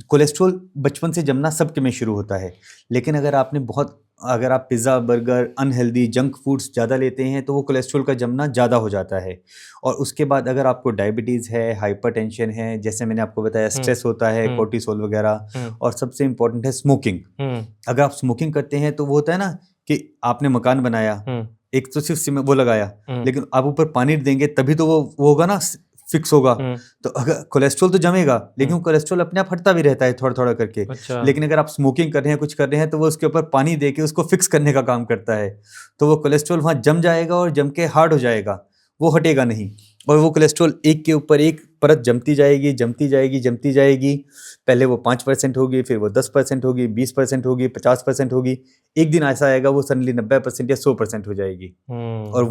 कोलेस्ट्रॉल बचपन से जमना सबके में शुरू होता है। लेकिन अगर आप pizza, burger, unhealthy junk foods ज़्यादा लेते हैं तो वो कोलेस्ट्रॉल का जमना ज़्यादा हो जाता है। और उसके बाद अगर आपको डायबिटीज़ है, हाइपरटेंशन है, जैसे मैंने आपको बताया स्ट्रेस होता है, कोर्टिसोल वगैरह, और सबसे इम्पोर्टेंट है स्मोकिंग। अगर आप स्मोकिंग करते हैं तो वो होता है ना कि आपने मकान बनाया, एक तो सिर्फ वो लगाया, लेकिन आप ऊपर पानी देंगे तभी तो वो होगा ना, फिक्स होगा। तो अगर कोलेस्ट्रॉल तो जमेगा, लेकिन कोलेस्ट्रॉल अपने आप हटता भी रहता है थोड़ा थोड़ा करके। अच्छा। लेकिन अगर आप स्मोकिंग कर रहे हैं, कुछ कर रहे हैं, तो वो उसके ऊपर पानी दे के उसको फिक्स करने का काम करता है। तो वो कोलेस्ट्रॉल वहाँ जम जाएगा और जम के हार्ड हो जाएगा, वो हटेगा नहीं। और वो कोलेस्ट्रॉल एक के ऊपर एक परत जमती जाएगी, जमती जाएगी, जमती जाएगी। पहले वो 5% होगी, फिर वो 10% होगी, 20% होगी, 50% होगी। एक दिन ऐसा आएगा वो सडनली 90% या 100% हो जाएगी। और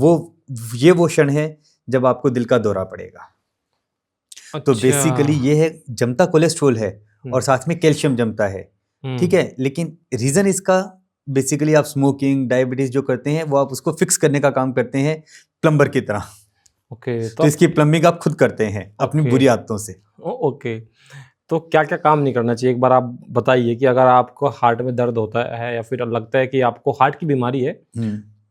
ये वो क्षण है जब आपको दिल का दौरा पड़ेगा। तो बेसिकली ये है, जमता कोलेस्ट्रॉल है और साथ में कैल्शियम जमता है, ठीक है। लेकिन रीजन इसका बेसिकली आप स्मोकिंग, डायबिटीज जो करते हैं वो आप उसको फिक्स करने का काम करते हैं प्लम्बर की तरह। तो इसकी प्लम्बिंग आप खुद करते हैं अपनी बुरी आदतों से। ओके, तो क्या क्या काम नहीं करना चाहिए, एक बार आप बताइए कि अगर आपको हार्ट में दर्द होता है या फिर लगता है कि आपको हार्ट की बीमारी है,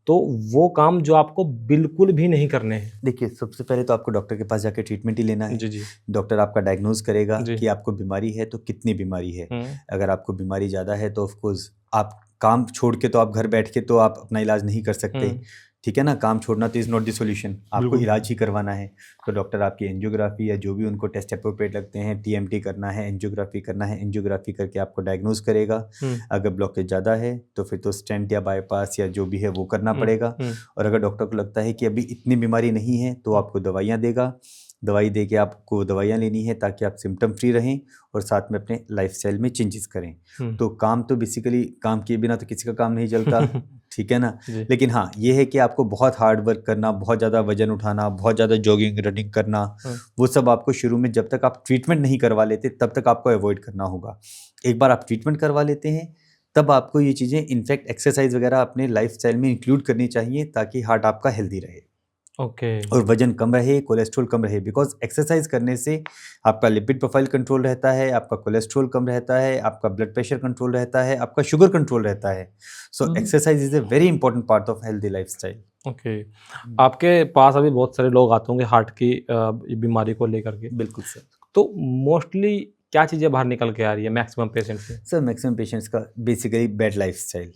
तो वो काम जो आपको बिल्कुल भी नहीं करने हैं। देखिए, सबसे पहले तो आपको डॉक्टर के पास जाके ट्रीटमेंट ही लेना है। जी। डॉक्टर आपका डायग्नोज करेगा कि आपको बीमारी है तो कितनी बीमारी है। अगर आपको बीमारी ज़्यादा है तो ऑफकोर्स आप काम छोड़ के तो आप घर बैठ के तो आप अपना इलाज नहीं कर सकते, ठीक है ना। काम छोड़ना तो इज़ नॉट द सॉल्यूशन, आपको इलाज ही करवाना है। तो डॉक्टर आपकी एंजियोग्राफी या जो भी उनको टेस्ट अप्रोप्रिएट लगते हैं, टीएमटी करना है, एंजियोग्राफी करना है, एंजियोग्राफी करके आपको डायग्नोज करेगा। अगर ब्लॉकेज ज़्यादा है तो फिर तो स्टेंट या बाईपास या जो भी है वो करना पड़ेगा। और अगर डॉक्टर को लगता है कि अभी इतनी बीमारी नहीं है तो आपको दवाइयाँ देगा। दवाई दे के आपको दवाइयाँ लेनी है ताकि आप सिम्टम फ्री रहें और साथ में अपने लाइफस्टाइल में चेंजेस करें। तो काम तो बेसिकली, काम किए बिना तो किसी का काम नहीं चलता, ठीक है ना। लेकिन हाँ, ये है कि आपको बहुत हार्ड वर्क करना, बहुत ज़्यादा वजन उठाना, बहुत ज़्यादा जॉगिंग, रनिंग करना, वो सब आपको शुरू में जब तक आप ट्रीटमेंट नहीं करवा लेते तब तक आपको अवॉइड करना होगा। एक बार आप ट्रीटमेंट करवा लेते हैं तब आपको ये चीज़ें, इनफैक्ट एक्सरसाइज वगैरह अपने लाइफस्टाइल में इंक्लूड करनी चाहिए ताकि हार्ट आपका हेल्दी रहे। और वजन कम रहे, कोलेस्ट्रॉल कम रहे, बिकॉज एक्सरसाइज करने से आपका लिपिड प्रोफाइल कंट्रोल रहता है, आपका कोलेस्ट्रॉल कम रहता है, आपका ब्लड प्रेशर कंट्रोल रहता है, आपका शुगर कंट्रोल रहता है। So exercise is a very important part of healthy lifestyle. Okay, आपके पास अभी बहुत सारे लोग आते होंगे हार्ट की बीमारी को लेकर के। बिल्कुल सर। तो मोस्टली क्या चीज़ें बाहर निकल के आ रही है मैक्सिमम पेशेंट से? सर, मैक्सिमम पेशेंट्स का बेसिकली बैड लाइफस्टाइल।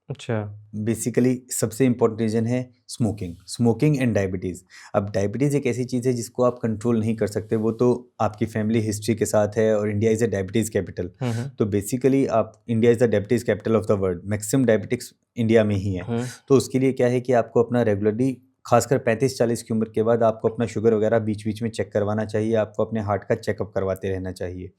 अच्छा। बेसिकली सबसे इम्पोर्टेंट रीज़न है स्मोकिंग एंड डायबिटीज़। अब डायबिटीज़ एक ऐसी चीज़ है जिसको आप कंट्रोल नहीं कर सकते, वो तो आपकी फैमिली हिस्ट्री के साथ है। और India is a diabetes capital, तो basically India is the diabetes capital of the world. Maximum diabetics India में ही है। तो उसके लिए क्या है कि आपको अपना रेगुलरली, खासकर 35-40 की उम्र के बाद आपको अपना शुगर वगैरह बीच बीच में चेक करवाना चाहिए। आपको अपने हार्ट का चेकअप करवाते रहना चाहिए।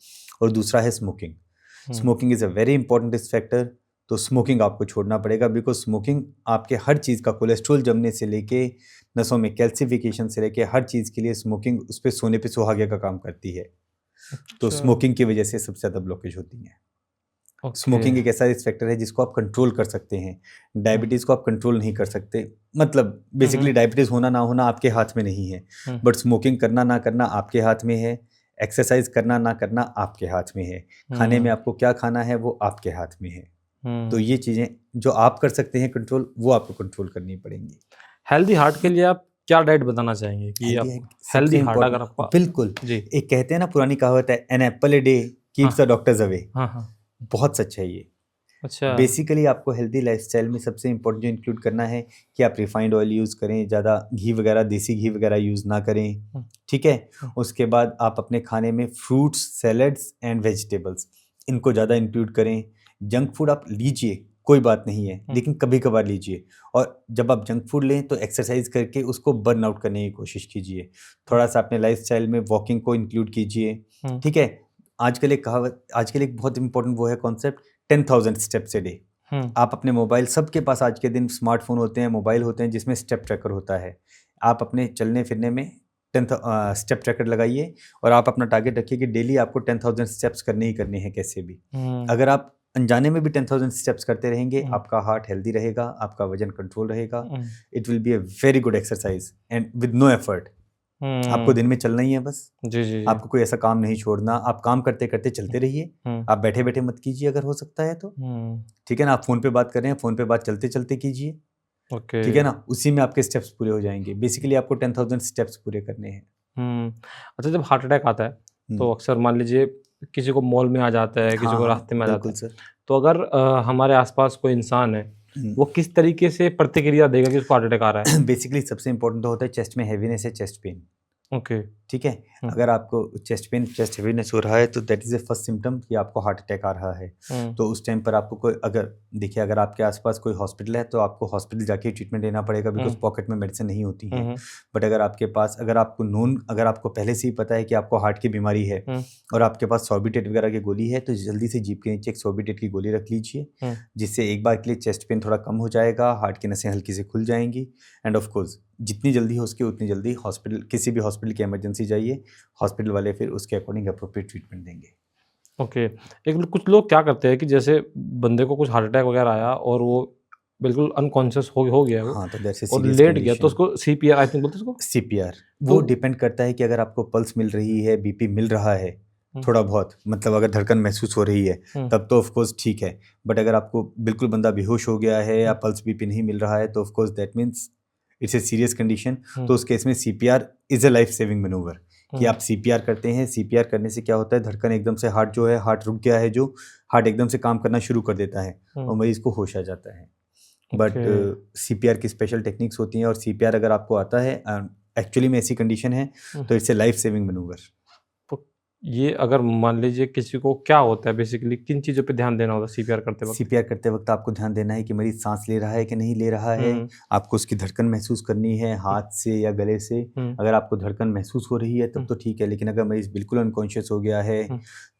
और दूसरा है smoking is a very important risk factor. तो स्मोकिंग आपको छोड़ना पड़ेगा, बिकॉज स्मोकिंग आपके हर चीज़ का, कोलेस्ट्रॉल जमने से लेके नसों में कैल्सिफिकेशन से लेके हर चीज़ के लिए स्मोकिंग उस पर सोने पे सुहागे का काम करती है। तो स्मोकिंग की वजह से सबसे ज़्यादा ब्लॉकेज होती है। स्मोकिंग एक ऐसा रिस्क फैक्टर है जिसको आप कंट्रोल कर सकते हैं। डायबिटीज़ को आप कंट्रोल नहीं कर सकते, मतलब बेसिकली डायबिटीज़ होना ना होना आपके हाथ में नहीं है, बट स्मोकिंग करना ना करना आपके हाथ में है। एक्सरसाइज करना ना करना आपके हाथ में है। खाने में आपको क्या खाना है वो आपके हाथ में है। तो ये चीज़ें जो आप कर सकते हैं कंट्रोल, वो आपको कंट्रोल करनी पड़ेंगी। हेल्दी हार्ट के लिए आप क्या डाइट बताना चाहेंगे कि आप हेल्दी हार्ट अगर आपको? बिल्कुल जी, एक कहते हैं ना, पुरानी कहावत है, an apple a day keeps the doctors away. बहुत सच है ये। अच्छा। बेसिकली आपको हेल्दी लाइफस्टाइल में सबसे इम्पोर्टेंट जो इंक्लूड करना है कि आप रिफाइंड ऑयल यूज़ करें, ज़्यादा घी वगैरह, देसी घी वगैरह यूज़ ना करें, हम्म, ठीक है। हम्म, उसके बाद आप अपने खाने में फ्रूट्स, सैलड्स एंड वेजिटेबल्स इनको ज़्यादा इंक्लूड करें। जंक फूड आप लीजिए, कोई बात नहीं है, लेकिन कभी कभार लीजिए। और जब आप जंक फूड लें तो एक्सरसाइज करके उसको बर्न आउट करने की कोशिश कीजिए। थोड़ा सा अपने लाइफस्टाइल में वॉकिंग को इंक्लूड कीजिए, ठीक है। आजकल एक बहुत इंपॉर्टेंट वो है कॉन्सेप्ट, 10,000 स्टेप्स ए डे। आप अपने मोबाइल, सबके पास आज के दिन स्मार्टफोन होते हैं, मोबाइल होते हैं जिसमें स्टेप ट्रैकर होता है। आप अपने चलने फिरने में 10 स्टेप ट्रैकर लगाइए और आप अपना टारगेट रखिए कि डेली आपको 10,000 स्टेप्स करने ही करने हैं कैसे भी। अगर आप अनजाने में भी 10,000 स्टेप्स करते रहेंगे, आपका हार्ट हेल्दी रहेगा, आपका वजन कंट्रोल रहेगा। It will be a very good exercise and with no effort. आपको दिन में चलना ही है बस। जी जी जी। आपको कोई ऐसा काम नहीं छोड़ना, आप काम करते करते चलते रहिए। आप बैठे बैठे मत कीजिए अगर हो सकता है तो, ठीक है ना। आप फोन पे बात कर रहे हैं, फोन पे बात चलते चलते कीजिए, ओके। ठीक है ना। उसी में आपके स्टेप्स पूरे हो जाएंगे। बेसिकली आपको 10,000 स्टेप्स पूरे करने हैं। अच्छा, जब हार्ट अटैक आता है तो अक्सर मान लीजिए किसी को मॉल में आ जाता है, किसी हाँ को हाँ, रास्ते में आ जाता बिल्कुल है, सर। तो अगर हमारे आसपास कोई इंसान है, वो किस तरीके से प्रतिक्रिया देगा कि उसको हार्ट अटैक आ रहा है? बेसिकली सबसे इंपॉर्टेंट तो होता है चेस्ट में हैवीनेस है, चेस्ट पेन, ओके। ठीक है। अगर आपको चेस्ट पेन, चेस्ट हैवीनेस हो रहा है तो that is a first symptom कि आपको हार्ट अटैक आ रहा है। तो उस टाइम पर आपको कोई, अगर देखिए अगर आपके आसपास कोई हॉस्पिटल है तो आपको हॉस्पिटल जाके ट्रीटमेंट लेना पड़ेगा, बिकॉज पॉकेट में मेडिसिन नहीं होती है। बट अगर आपके पास, अगर आपको पहले से ही पता है कि आपको हार्ट की बीमारी है और आपके पास सॉर्बिटेट वगैरह की गोली है, तो जल्दी से जीभ के नीचे एक सॉर्बिटेट की गोली रख लीजिए, जिससे एक बार के लिए चेस्ट पेन थोड़ा कम हो जाएगा, हार्ट की नसें हल्की से खुल जाएंगी। एंड ऑफ कोर्स जितनी जल्दी हो सके उतनी जल्दी हॉस्पिटल, किसी भी हॉस्पिटल की इमरजेंसी जाइए, हॉस्पिटल वाले फिर उसके अकॉर्डिंग अप्रोप्रिएट ट्रीटमेंट देंगे। ओके। कुछ लोग क्या करते हैं कि जैसे बंदे को कुछ हार्ट अटैक वगैरह आया और वो बिल्कुल अनकॉन्शियस हो गया है वो, हाँ, तो दैट्स ए और सीरियस लेट गया, तो कंडीशन। उसको सीपीआर आई थिंक बोलते हैं उसको। सीपीआर तो वो डिपेंड करता है कि अगर आपको पल्स मिल रही है, बीपी मिल रहा है थोड़ा बहुत, मतलब अगर धड़कन महसूस हो रही है तब तो ऑफ कोर्स ठीक है। बट अगर आपको बिल्कुल बंदा बेहोश हो गया है या पल्स बीपी नहीं मिल रहा है तो of course that means it's a serious condition. तो उस केस में CPR is a life saving manoeuvre कि आप सीपीआर करते हैं। सीपीआर करने से क्या होता है, धड़कन एकदम से, हार्ट जो है, हार्ट रुक गया है, जो हार्ट एकदम से काम करना शुरू कर देता है और मरीज को होश आ जाता है। बट सीपीआर की स्पेशल टेक्निक्स होती हैं और सीपीआर अगर आपको आता है, एक्चुअली में ऐसी कंडीशन है तो it's a life saving manoeuvre. ये अगर मान लीजिए किसी को क्या होता है, बेसिकली किन चीज़ों पे ध्यान देना होता है सीपीआर करते वक्त? सीपीआर करते वक्त आपको ध्यान देना है कि मरीज सांस ले रहा है कि नहीं ले रहा है। आपको उसकी धड़कन महसूस करनी है हाथ से या गले से। अगर आपको धड़कन महसूस हो रही है तब तो ठीक है, लेकिन अगर मरीज बिल्कुल अनकॉन्शियस हो गया है,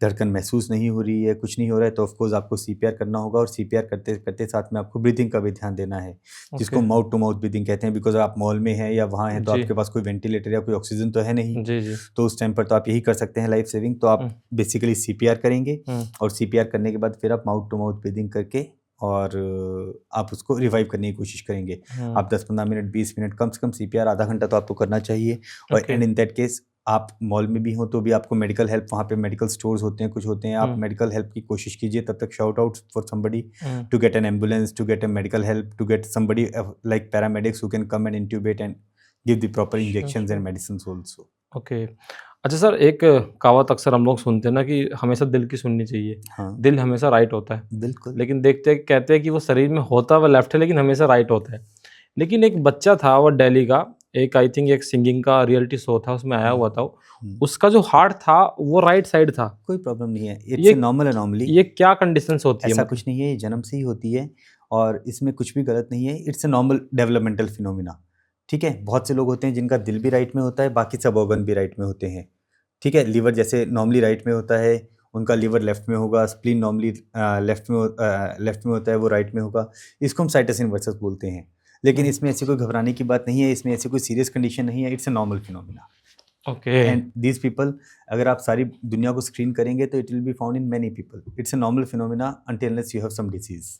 धड़कन महसूस नहीं हो रही है, कुछ नहीं हो रहा है, तो ऑफकोर्स आपको सीपीआर करना होगा। और सीपीआर करते करते साथ में आपको ब्रीदिंग का भी ध्यान देना है, जिसको माउथ टू माउथ ब्रीदिंग कहते हैं। बिकॉज आप मॉल में हैं या वहाँ हैं तो आपके पास कोई वेंटिलेटर या कोई ऑक्सीजन तो है नहीं, तो उस टाइम पर तो आप यही कर सकते हैं लाइफ सेविंग। तो आप बेसिकली सीपीआर करेंगे और सीपीआर करने के बाद फिर आप माउथ टू माउथ ब्रीदिंग करके और आप उसको रिवाइव करने की कोशिश करेंगे। आप 10-15 मिनट, 20 मिनट, कम से कम सीपीआर आधा घंटा तो आपको करना चाहिए। और एंड इन दैट केस आप मॉल में भी हो तो भी आपको मेडिकल हेल्प, वहाँ पे मेडिकल स्टोर्स होते हैं, कुछ होते हैं, आप मेडिकल हेल्प की कोशिश कीजिए। तब तक shout out for somebody to get an ambulance, to get a medical help, to get somebody like paramedics who can come and intubate and give the proper injections and medicines also. Okay. अच्छा सर, एक कहावत अक्सर हम लोग सुनते हैं ना कि हमेशा दिल की सुननी चाहिए। हाँ, दिल हमेशा राइट होता है, बिल्कुल। लेकिन कहते हैं कि वो शरीर में होता वह लेफ्ट है लेकिन हमेशा राइट होता है। लेकिन एक बच्चा था वो दिल्ली का, एक आई थिंक एक सिंगिंग का रियलिटी शो था, उसमें आया हुआ था वो, उसका जो हार्ट था वो राइट साइड था। कोई प्रॉब्लम नहीं है, इट्स ए नॉर्मल एनॉमली। ये क्या कंडीशंस होती है? ऐसा कुछ नहीं है, ये जन्म से ही होती है और इसमें कुछ भी गलत नहीं है। It's a normal developmental phenomena, ठीक है। बहुत से लोग होते हैं जिनका दिल भी राइट में होता है, बाकी सब ऑर्गन भी राइट में होते हैं, ठीक है। लीवर जैसे नॉर्मली राइट में होता है, उनका लीवर लेफ्ट में होगा। स्प्लीन नॉर्मली लेफ्ट में होता है, वो राइट में होगा। इसको हम साइटस इनवर्सस बोलते हैं। लेकिन इसमें ऐसी कोई घबराने की बात नहीं है, इसमें ऐसी कोई सीरियस कंडीशन नहीं है। It's a normal phenomena. Okay. And these people, अगर आप सारी दुनिया को स्क्रीन करेंगे तो it will be found in many people. It's a normal phenomena until unless you have some disease.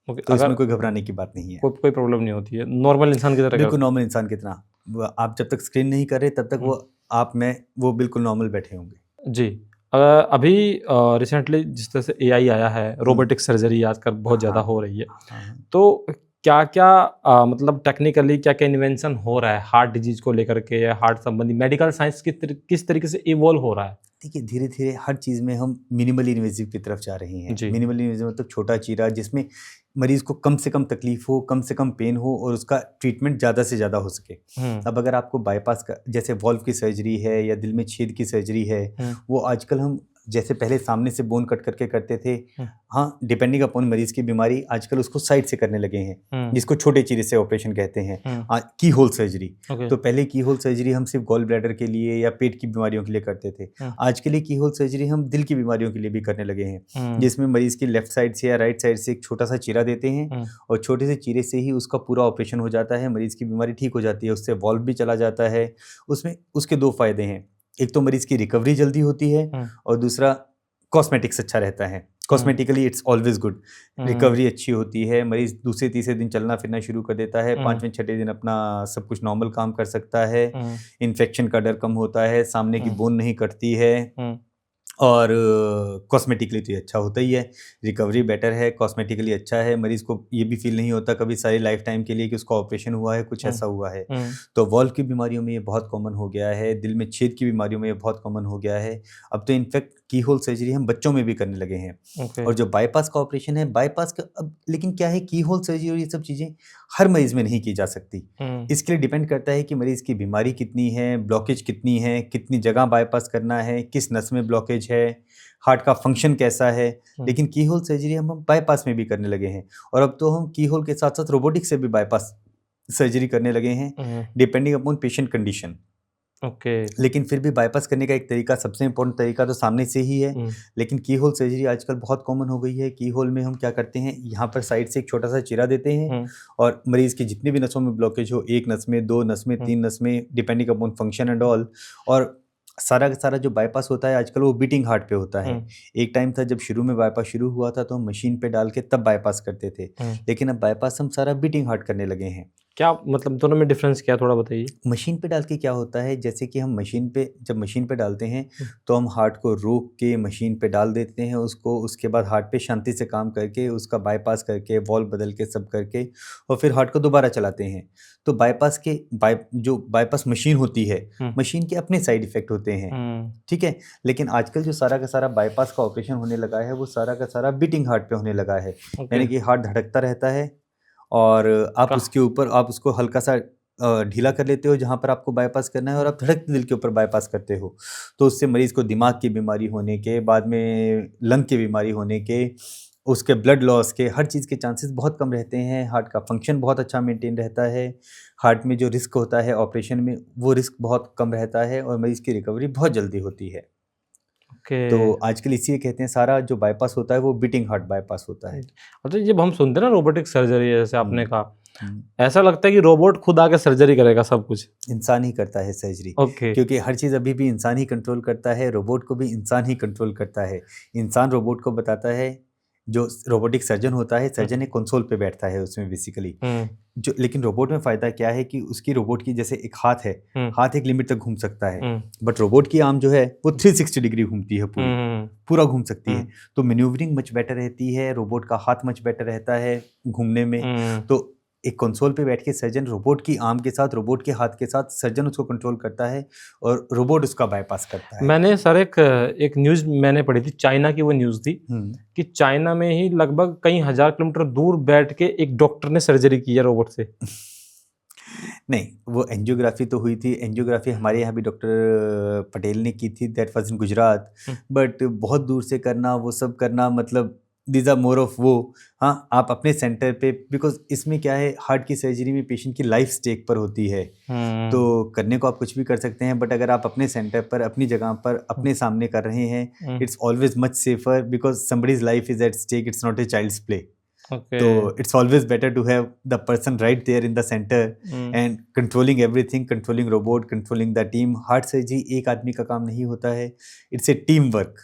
तो इसमें कोई घबराने की बात नहीं है, कोई प्रॉब्लम नहीं होती है, नॉर्मल इंसान की तरह। बिल्कुल नॉर्मल इंसान की तरह। आप जब तक स्क्रीन नहीं कर रहे तब तक वो आप में वो बिल्कुल नॉर्मल बैठे होंगे। जी। अभी रिसेंटली जिस तरह से एआई आया है, रोबोटिक सर्जरी आजकल बहुत ज़्यादा हो रही है, तो क्या क्या मतलब टेक्निकली क्या क्या इन्वेंशन हो रहा है हार्ट डिजीज को लेकर के, या हार्ट संबंधी मेडिकल साइंस किस तरीके से इवॉल्व हो रहा है? देखिए धीरे धीरे हर चीज़ में हम मिनिमल इन्वेजिव की तरफ जा रहे हैं। जी। मिनिमल इन्वेजिव मतलब छोटा चीरा, जिसमें मरीज को कम से कम तकलीफ हो, कम से कम पेन हो और उसका ट्रीटमेंट ज़्यादा से ज़्यादा हो सके। अब अगर आपको बाईपास का जैसे वॉल्व की सर्जरी है या दिल में छेद की सर्जरी है, वो आजकल हम जैसे पहले सामने से बोन कट करके करते थे, हाँ डिपेंडिंग अपॉन मरीज की बीमारी, आजकल उसको साइड से करने लगे हैं, जिसको छोटे चीरे से ऑपरेशन कहते हैं, की होल सर्जरी। तो पहले की होल सर्जरी हम सिर्फ गॉल ब्लैडर के लिए या पेट की बीमारियों के लिए करते थे। आज के लिए की होल सर्जरी हम दिल की बीमारियों के लिए भी करने लगे हैं, जिसमें मरीज की लेफ्ट साइड से या राइट साइड से एक छोटा सा चीरा देते हैं और छोटे से चीरे से ही उसका पूरा ऑपरेशन हो जाता है, मरीज की बीमारी ठीक हो जाती है, उससे वॉल्व भी चला जाता है। उसमें उसके दो फायदे हैं, एक तो मरीज की रिकवरी जल्दी होती है और दूसरा कॉस्मेटिक्स अच्छा रहता है। Cosmetically it's always good, recovery अच्छी होती है, मरीज दूसरे तीसरे दिन चलना फिरना शुरू कर देता है, पांचवें छठे दिन अपना सब कुछ नॉर्मल काम कर सकता है, इन्फेक्शन का डर कम होता है, सामने की बोन नहीं कटती है और कॉस्मेटिकली तो ये अच्छा होता ही है, रिकवरी बेटर है, कॉस्मेटिकली अच्छा है, मरीज को ये भी फील नहीं होता कभी सारी लाइफ टाइम के लिए कि उसका ऑपरेशन हुआ है, कुछ ऐसा हुआ है। तो वॉल्व की बीमारियों में ये बहुत कॉमन हो गया है, दिल में छेद की बीमारियों में ये बहुत कॉमन हो गया है। अब तो इनफैक्ट की होल सर्जरी हम बच्चों में भी करने लगे हैं। और जो बाईपास का ऑपरेशन है, बाईपास का अब लेकिन क्या है, की होल सर्जरी और ये सब चीज़ें हर मरीज में नहीं की जा सकती। इसके लिए डिपेंड करता है कि मरीज की बीमारी कितनी है, ब्लॉकेज कितनी है, कितनी जगह बाईपास करना है, किस नस में ब्लॉकेज है, हार्ट का फंक्शन कैसा है। लेकिन की होल सर्जरी हम बाईपास में भी करने लगे हैं और अब तो हम की होल के साथ साथ रोबोटिक से भी बाईपास सर्जरी करने लगे हैं, डिपेंडिंग अपॉन पेशेंट कंडीशन। लेकिन फिर भी बाईपास करने का एक तरीका, सबसे इम्पोर्टेंट तरीका तो सामने से ही है। लेकिन की होल सर्जरी आजकल बहुत कॉमन हो गई है। की होल में हम क्या करते हैं, यहाँ पर साइड से एक छोटा सा चीरा देते हैं और मरीज के जितने भी नसों में ब्लॉकेज हो, एक नस में, दो नस में, तीन नस में, depending upon function and all, और सारा का सारा जो बाईपास होता है आजकल वो बीटिंग हार्ट पे होता है। एक टाइम था जब शुरू में बाईपास शुरू हुआ था तो हम मशीन पे डाल के तब बाईपास करते थे, लेकिन अब बाईपास हम सारा बीटिंग हार्ट करने लगे हैं। क्या मतलब दोनों में डिफरेंस क्या, थोड़ा बताइए। मशीन पे डाल के क्या होता है, जैसे कि हम जब मशीन पे डालते हैं तो हम हार्ट को रोक के मशीन पे डाल देते हैं उसको, उसके बाद हार्ट पे शांति से काम करके उसका बाईपास करके वॉल्व बदल के सब करके और फिर हार्ट को दोबारा चलाते हैं। तो जो बाईपास मशीन होती है, मशीन के अपने साइड इफेक्ट होते हैं, ठीक है। लेकिन आजकल जो सारा का सारा बाईपास का ऑपरेशन होने लगा है वो सारा का सारा बीटिंग हार्ट पे होने लगा है, यानी कि हार्ट धड़कता रहता है और आप उसके ऊपर आप उसको हल्का सा ढीला कर लेते हो जहाँ पर आपको बाईपास करना है और आप धड़कते दिल के ऊपर बाईपास करते हो। तो उससे मरीज को दिमाग की बीमारी होने के, बाद में लंग की बीमारी होने के, उसके ब्लड लॉस के, हर चीज़ के चांसेस बहुत कम रहते हैं। हार्ट का फंक्शन बहुत अच्छा मेंटेन रहता है, हार्ट में जो रिस्क होता है ऑपरेशन में वो रिस्क बहुत कम रहता है और मरीज की रिकवरी बहुत जल्दी होती है। तो आजकल इसीलिए कहते हैं सारा जो बाईपास होता है वो बीटिंग हार्ट बाईपास होता है। तो जब हम सुनते हैं ना रोबोटिक सर्जरी, जैसे आपने कहा, ऐसा लगता है कि रोबोट खुद आके सर्जरी करेगा सब कुछ। इंसान ही करता है सर्जरी, क्योंकि हर चीज़ अभी भी इंसान ही कंट्रोल करता है, रोबोट को भी इंसान ही कंट्रोल करता है। इंसान रोबोट को बताता है, जो रोबोटिक सर्जन होता है, सर्जन एक कंसोल पे बैठता है उसमें बेसिकली जो। लेकिन रोबोट में फ़ायदा क्या है कि उसकी रोबोट की जैसे एक हाथ है, हाथ एक लिमिट तक घूम सकता है, बट रोबोट की आर्म जो है वो 360 डिग्री घूमती है, पूरा घूम सकती है। तो मैन्यूवरिंग मच बेटर रहती है, रोबोट का हाथ मच बेटर रहता है घूमने में। तो एक कंसोल पे बैठ के सर्जन रोबोट की आर्म के साथ, रोबोट के हाथ के साथ सर्जन उसको कंट्रोल करता है और रोबोट उसका बाईपास करता है। मैंने सर एक न्यूज़ मैंने पढ़ी थी, चाइना की वो न्यूज़ थी कि चाइना में ही लगभग कई हजार किलोमीटर दूर बैठ के एक डॉक्टर ने सर्जरी की है रोबोट से। नहीं, वो एंजियोग्राफी तो हुई थी, एंजियोग्राफी हमारे यहाँ भी डॉक्टर पटेल ने की थी, that was in Gujarat. But बहुत दूर से करना, वो सब करना, मतलब दीज आर मोर ऑफ वो, हाँ आप अपने सेंटर पे, बिकॉज इसमें क्या है, हार्ट की सर्जरी में पेशेंट की लाइफ स्टेक पर होती है। तो करने को आप कुछ भी कर सकते हैं, बट अगर आप अपने सेंटर पर, अपनी जगह पर, अपने सामने कर रहे हैं, it's always much safer, because somebody's life is at stake, it's not a child's play. तो it's always better to have the person right there in the centre and controlling everything, controlling robot, controlling the team. Heart surgery एक आदमी का काम नहीं होता है, it's a team work,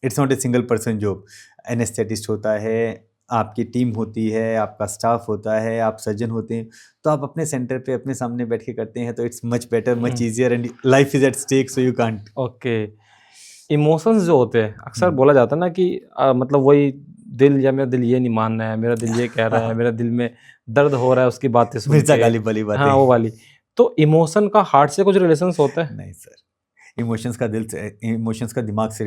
it's not a single person job. Anaesthetist होता है, आपकी टीम होती है, आपका स्टाफ होता है, आप सर्जन होते हैं, तो आप अपने सेंटर पे अपने सामने बैठ के करते हैं, तो it's much better, much easier and life is at stake, so you can't. Okay, emotions जो होते हैं, अक्सर बोला जाता है ना कि मतलब वही दिल या मेरा दिल ये नहीं मान रहा है, मेरा दिल ये कह रहा है, मेरा दिल में दर्द हो रहा है उसकी बातें सुन मिर्जा के। गालिब वाली बातें। हाँ वो वाली। तो इमोशन का हार्ट से कुछ रिलेशन होता है? नहीं सर, इमोशंस का दिल से, इमोशंस का दिमाग से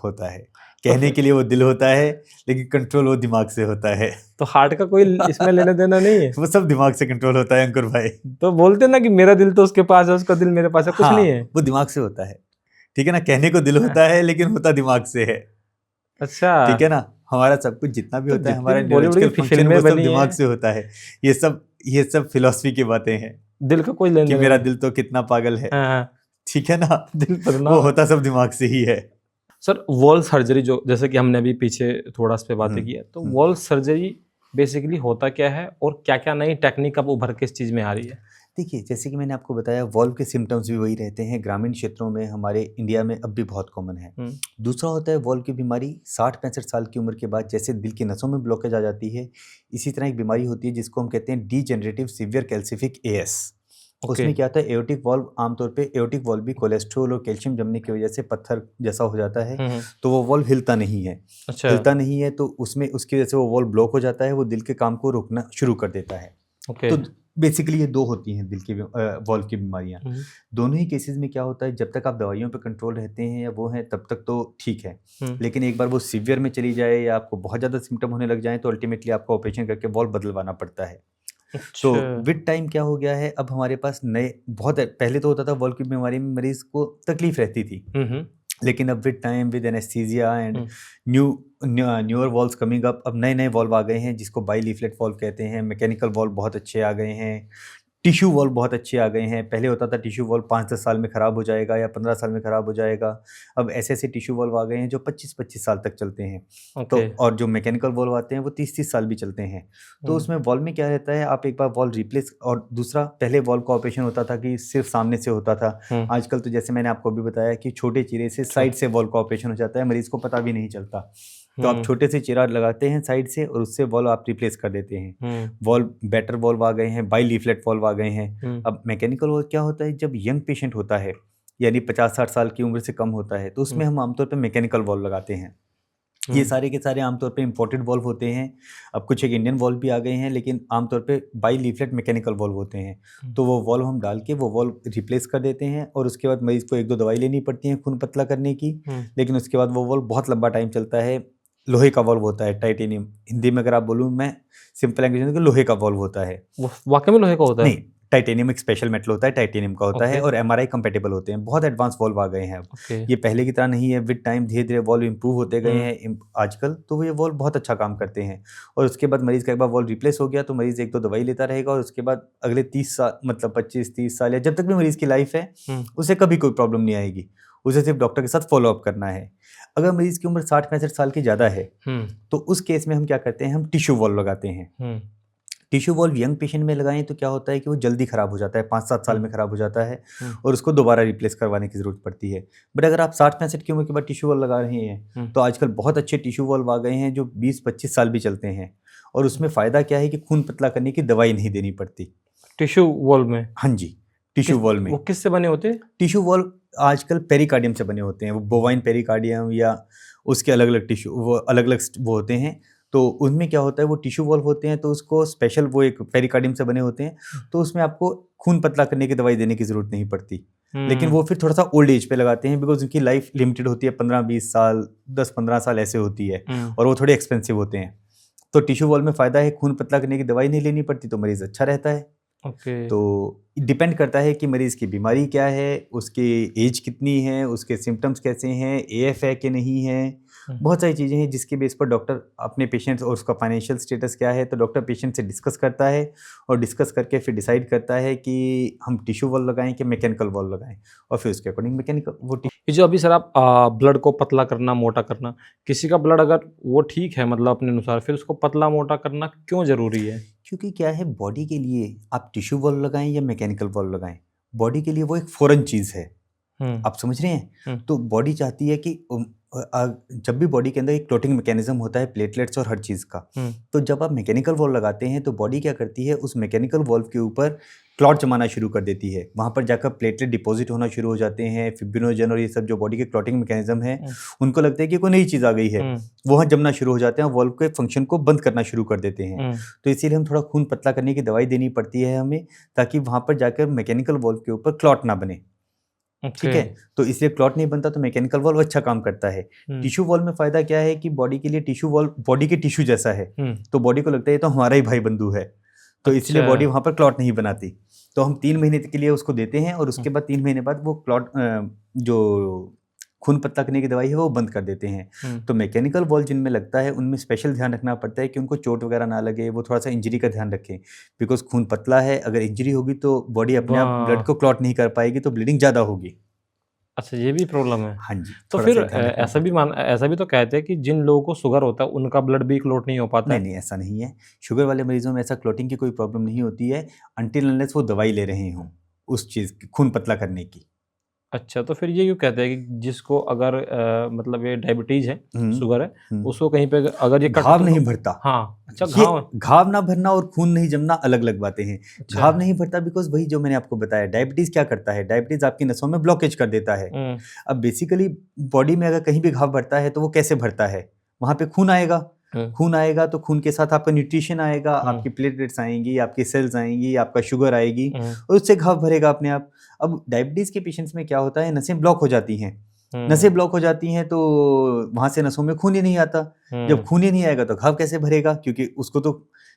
होता है। कहने के लिए वो दिल होता है, लेकिन कंट्रोल वो दिमाग से होता है। तो हार्ट का कोई इसमें लेना देना नहीं है? वो सब दिमाग से कंट्रोल होता है अंकुर भाई। तो बोलते ना कि मेरा दिल तो उसके पास है, उसका दिल मेरे पास है, कुछ हाँ, नहीं है। वो दिमाग से होता है, ठीक है ना। कहने को दिल होता है, लेकिन होता दिमाग से है, अच्छा। ठीक है ना। हमारा सब कुछ जितना भी तो होता है, जितनी हमारा बॉलीवुड न्यूरोलॉजिकल की फंक्शन फिल्में वो सब बनी दिमाग हैं, से होता है। ये सब फिलॉसफी की बातें हैं दिल का कोई लेन कि देन मेरा नहीं। दिल तो कितना पागल है, हाँ, हाँ, ठीक है ना। दिल बदनाम वो है। होता सब दिमाग से ही है। सर वॉल सर्जरी, जो जैसे कि हमने अभी पीछे थोड़ा इस पे बातें की है, तो वॉल सर्जरी बेसिकली होता क्या है और क्या क्या नई टेक्निक अब उभर के इस चीज़ में आ रही है? देखिए, जैसे कि मैंने आपको बताया, वॉल्व के सिम्टम्स भी वही रहते हैं, ग्रामीण क्षेत्रों में हमारे इंडिया में अब भी बहुत कॉमन है। दूसरा होता है वॉल्व की बीमारी 60-65 साल की उम्र के बाद, जैसे दिल की नसों में ब्लॉकेज आ जाती है, इसी तरह एक बीमारी होती है जिसको हम कहते हैं degenerative severe calcific as. Okay. उसमें क्या होता है, एओर्टिक वॉल्व, आमतौर पे एओर्टिक वॉल्व भी कोलेस्ट्रॉल और कैल्शियम जमने की वजह से पत्थर जैसा हो जाता है, तो वो वॉल्व हिलता नहीं है। अच्छा। हिलता नहीं है तो उसमें उसकी वजह से वो वॉल्व ब्लॉक हो जाता है, वो दिल के काम को रोकना शुरू कर देता है। ओके। तो बेसिकली ये दो होती हैं दिल की वॉल्व की बीमारियां। दोनों ही केसेस में क्या होता है, जब तक आप दवाइयों पे कंट्रोल रहते हैं या वो हैं, तब तक तो ठीक है, लेकिन एक बार वो सीवियर में चली जाए या आपको बहुत ज़्यादा सिम्टम होने लग जाए, तो अल्टीमेटली आपको ऑपरेशन करके वॉल्व बदलवाना पड़ता है। तो विद टाइम क्या हो गया है, अब हमारे पास नए बहुत पहले तो होता था वॉल्व की बीमारी में मरीज को तकलीफ रहती थी, लेकिन अब with time, with anaesthesia and newer valves coming up, अब नए नए वॉल्व आ गए हैं जिसको बाई लीफलेट वॉल्व कहते हैं। मैकेनिकल वॉल्व बहुत अच्छे आ गए हैं, टिश्यू वॉल्व बहुत अच्छे आ गए हैं। पहले होता था टिश्यू वॉल्व 5-10 साल में ख़राब हो जाएगा या 15 साल में ख़राब हो जाएगा, अब ऐसे ऐसे टिश्यू वॉल्व आ गए हैं जो 25-25 साल तक चलते हैं। तो और जो मैकेनिकल वॉल्व आते हैं वो 30-30 साल भी चलते हैं। तो उसमें वॉल्व में क्या रहता है, आप एक बार वॉल्व रिप्लेस, और दूसरा, पहले वॉल्व का ऑपरेशन होता था कि सिर्फ सामने से होता था, आजकल तो जैसे मैंने आपको अभी बताया कि छोटे चीरे से साइड से वॉल्व का ऑपरेशन हो जाता है, मरीज को पता भी नहीं चलता। तो आप छोटे से चीरा लगाते हैं साइड से और उससे वॉल्व आप रिप्लेस कर देते हैं। वॉल्व, बेटर वॉल्व आ गए हैं, बाई लीफलेट वॉल्व आ गए हैं। अब मैकेनिकल वॉल्व क्या होता है, जब यंग पेशेंट होता है यानी 50-60 साल की उम्र से कम होता है, तो उसमें हम आमतौर पर मैकेनिकल वॉल्व लगाते हैं। ये सारे के सारे आमतौर पे इंपोर्टेड वॉल्व होते हैं। अब कुछ एक इंडियन वॉल्व भी आ गए हैं, लेकिन आमतौर पे बाई लीफलेट मैकेनिकल वॉल्व होते हैं। तो वो वॉल्व हम डाल के वो वॉल्व रिप्लेस कर देते हैं और उसके बाद मरीज को 1-2 दवाई लेनी पड़ती है खून पतला करने की, लेकिन उसके बाद वो वॉल्व बहुत लंबा टाइम चलता है। लोहे का वॉल्व होता है, टाइटेनियम, हिंदी में अगर आप बोलूँ मैं सिंपल लैंग्वेज में, तो लोहे का वॉल्व होता है। वाकई में लोहे का होता है? नहीं, टाइटेनियम एक स्पेशल मेटल होता है, टाइटेनियम का होता है, और एमआरआई कंपेटेबल होते हैं। बहुत एडवांस वॉल्व आ गए हैं अब। ये पहले की तरह नहीं है, विद टाइम धीरे धीरे वॉल्व इंप्रूव होते गए हैं आजकल, तो ये वॉल्व बहुत अच्छा काम करते हैं। और उसके बाद मरीज का एक बार वॉल्व रिप्लेस हो गया तो मरीज 1-2 दवाई लेता रहेगा, और उसके बाद अगले 30 साल, मतलब 25-30 साल या जब तक भी मरीज की लाइफ है, उसे कभी कोई प्रॉब्लम नहीं आएगी। उसे सिर्फ डॉक्टर के साथ फॉलोअप करना है। अगर मरीज की उम्र 60-65 साल की ज़्यादा है, तो उस केस में हम क्या करते हैं, हम टिश्यू वॉल्व लगाते हैं। टिश्यू वॉल्व यंग पेशेंट में लगाएं तो क्या होता है कि वो जल्दी ख़राब हो जाता है, 5-7 साल में ख़राब हो जाता है, और उसको दोबारा रिप्लेस करवाने की ज़रूरत पड़ती है। बट अगर आप 60-65 की उम्र के बाद टिश्यू वॉल्व लगा रहे हैं, तो आजकल बहुत अच्छे टिश्यू वॉल्व आ गए हैं जो 20-25 साल भी चलते हैं, और उसमें फ़ायदा क्या है कि खून पतला करने की दवाई नहीं देनी पड़ती टिश्यू वॉल्व में। हाँ जी, टिश्यू वॉल्व में। वो किससे बने होते हैं? टिश्यू वॉल्व आजकल पेरिकार्डियम से बने होते हैं, वो बोवाइन पेरिकार्डियम या उसके अलग अलग टिश्यू, वो अलग अलग वो होते हैं। तो उनमें क्या होता है, वो टिश्यू वॉल्व होते हैं, तो उसको स्पेशल, वो एक पेरिकार्डियम से बने होते हैं, तो उसमें आपको खून पतला करने की दवाई देने की ज़रूरत नहीं पड़ती। लेकिन वो फिर थोड़ा सा ओल्ड एज पे लगाते हैं, बिकॉज उनकी लाइफ लिमिटेड होती है, 15-20 साल, 10-15 साल ऐसे होती है, और वो थोड़े एक्सपेंसिव होते हैं। तो टिश्यू वॉल्व में फ़ायदा है, खून पतला करने की दवाई नहीं लेनी पड़ती, तो मरीज़ अच्छा रहता है। तो डिपेंड करता है कि मरीज़ की बीमारी क्या है, उसकी एज कितनी है, उसके सिम्टम्स कैसे हैं, एएफ है कि नहीं है, बहुत सारी चीज़ें हैं जिसके बेस पर डॉक्टर अपने पेशेंट और उसका फाइनेंशियल स्टेटस क्या है, तो डॉक्टर पेशेंट से डिस्कस करता है, और डिस्कस करके फिर डिसाइड करता है कि हम टिश्यू वॉल्व लगाएं कि मैकेनिकल वॉल्व लगाएं, और फिर उसके अकॉर्डिंग मैकेनिकल वो। ये जो अभी सर आप ब्लड को पतला करना, मोटा करना, किसी का ब्लड अगर वो ठीक है मतलब अपने अनुसार, फिर उसको पतला मोटा करना क्यों ज़रूरी है? क्योंकि क्या है, बॉडी के लिए आप टिश्यू वॉल्व लगाएं या मैकेनिकल वॉल्व लगाएं, बॉडी के लिए वो एक फॉरेन चीज़ है, आप समझ रहे हैं? तो बॉडी चाहती है कि जब भी बॉडी के अंदर एक क्लॉटिंग मैकेनिज्म होता है प्लेटलेट्स और हर चीज़ का, तो जब आप मैकेनिकल वॉल्व लगाते हैं तो बॉडी क्या करती है, उस मैकेनिकल वॉल्व के ऊपर क्लॉट जमाना शुरू कर देती है। वहाँ पर जाकर प्लेटलेट डिपॉजिट होना शुरू हो जाते हैं, फिब्रिनोजन और ये सब जो बॉडी के क्लॉटिंग मैकेनिज्म है, उनको लगता है कि कोई नई चीज़ आ गई है, वो वहाँ जमना शुरू हो जाते हैं, वॉल्व के फंक्शन को बंद करना शुरू कर देते हैं। तो इसीलिए हम थोड़ा खून पतला करने की दवाई देनी पड़ती है हमें, ताकि वहाँ पर जाकर मैकेनिकल वॉल्व के ऊपर क्लॉट ना बने। ठीक है, तो इसलिए क्लॉट नहीं बनता, तो मैकेनिकल वॉल्व अच्छा काम करता है। टिश्यू वॉल्व में फायदा क्या है कि बॉडी के लिए टिश्यू वॉल्व बॉडी के टिश्यू जैसा है, तो बॉडी को लगता है तो हमारा ही भाई बंधु है, तो इसलिए बॉडी वहां पर क्लॉट नहीं बनाती। तो हम 3 महीने के लिए उसको देते हैं और उसके बाद 3 महीने बाद वो क्लॉट जो खून पतला करने की दवाई है वो बंद कर देते हैं। तो मैकेनिकल वॉल्व जिनमें लगता है उनमें स्पेशल ध्यान रखना पड़ता है कि उनको चोट वगैरह ना लगे, वो थोड़ा सा इंजरी का ध्यान रखें, बिकॉज खून पतला है, अगर इंजरी होगी तो बॉडी अपने आप ब्लड को क्लॉट नहीं कर पाएगी, तो ब्लीडिंग ज़्यादा होगी। अच्छा, ये भी प्रॉब्लम है। हाँ जी। तो फिर ऐसा भी तो कहते हैं कि जिन लोगों को शुगर होता है उनका ब्लड भी क्लॉट नहीं हो पाता है। नहीं, ऐसा नहीं है। शुगर वाले मरीजों में ऐसा क्लॉटिंग की कोई प्रॉब्लम नहीं होती है अनटिल अनलेस वो दवाई ले रहे हों उस चीज़ की, खून पतला करने की। अच्छा, तो फिर ये क्यों कहते हैं कि जिसको अगर मतलब ये डायबिटीज है, शुगर है, उसको कहीं पे अगर ये घाव नहीं भरता। हाँ, अच्छा, घाव ना भरना और खून नहीं जमना अलग अलग बातें हैं। घाव नहीं भरता बिकॉज वही जो मैंने आपको बताया, डायबिटीज क्या करता है, डायबिटीज आपकी नसों में ब्लॉकेज कर देता है। अब बेसिकली बॉडी में अगर कहीं भी घाव भरता है तो वो कैसे भरता है, वहां पे खून आएगा, खून आएगा तो खून के साथ आपका न्यूट्रिशन आएगा, आपकी प्लेटलेट्स आएंगी, आपकी सेल्स आएंगी, आपका शुगर आएगी और उससे घाव भरेगा अपने आप। अब डायबिटीज के पेशेंट्स में क्या होता है, नसें ब्लॉक हो जाती हैं, नसें ब्लॉक हो जाती हैं तो वहां से नसों में खून ही नहीं आता। जब खून ही नहीं आएगा तो घाव कैसे भरेगा, क्योंकि उसको तो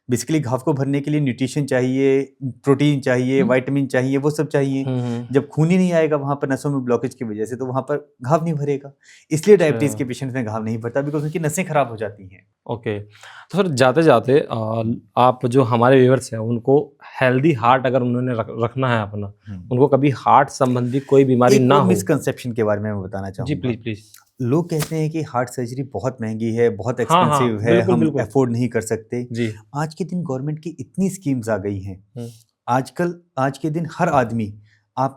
बेसिकली घाव को भरने के लिए न्यूट्रिशन चाहिए, प्रोटीन चाहिए, विटामिन चाहिए, वो सब चाहिए। जब खून ही नहीं आएगा वहां पर नसों में ब्लॉकेज की वजह से, तो वहां पर घाव नहीं भरेगा। इसलिए डायबिटीज के पेशेंट्स में घाव नहीं भरता, बिकॉज उनकी नसें खराब हो जाती हैं। ओके, तो सर जाते जाते आप जो हमारे व्यूअर्स हैं उनको हेल्दी हार्ट अगर उन्होंने रखना है अपना, उनको कभी हार्ट संबंधी कोई बीमारी ना हो। मिसकंसेप्शन के बारे में मैं बताना चाहूँगा। जी प्लीज प्लीज। लोग कहते हैं कि हार्ट सर्जरी बहुत महंगी है, बहुत एक्सपेंसिव है, हम अफोर्ड नहीं कर सकते। जी। आज के दिन गवर्नमेंट की इतनी स्कीम्स आ गई हैं, आज के दिन हर आदमी, आप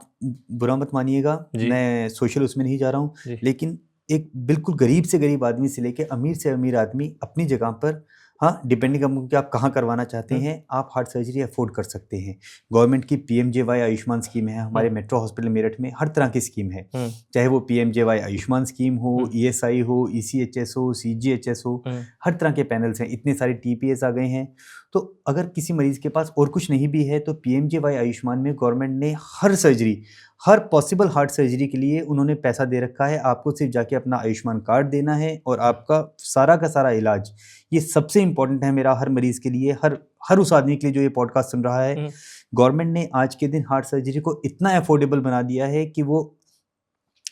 बुरा मत मानिएगा, मैं सोशल उसमें नहीं जा रहा हूँ, लेकिन एक बिल्कुल गरीब से गरीब आदमी से लेके अमीर से अमीर आदमी अपनी जगह पर, हाँ, डिपेंडिंग अपॉन कि आप कहाँ करवाना चाहते हैं, आप हार्ट सर्जरी अफोर्ड कर सकते हैं। गवर्नमेंट की PMJY आयुष्मान स्कीम है, हमारे मेट्रो हॉस्पिटल मेरठ में हर तरह की स्कीम है, चाहे वो PMJY आयुष्मान स्कीम हो, ESI हो, ECHS हो, CGHS हो, हर तरह के पैनल्स हैं, इतने सारे TPS आ गए हैं। तो अगर किसी मरीज के पास और कुछ नहीं भी है तो PMJY आयुष्मान में गवर्नमेंट ने हर सर्जरी, हर पॉसिबल हार्ट सर्जरी के लिए उन्होंने पैसा दे रखा है। आपको सिर्फ जाके अपना आयुष्मान कार्ड देना है और आपका सारा का सारा इलाज, ये सबसे इम्पोर्टेंट है मेरा हर मरीज के लिए, हर उस आदमी के लिए जो ये पॉडकास्ट सुन रहा है। गवर्नमेंट ने आज के दिन हार्ट सर्जरी को इतना अफोर्डेबल बना दिया है कि वो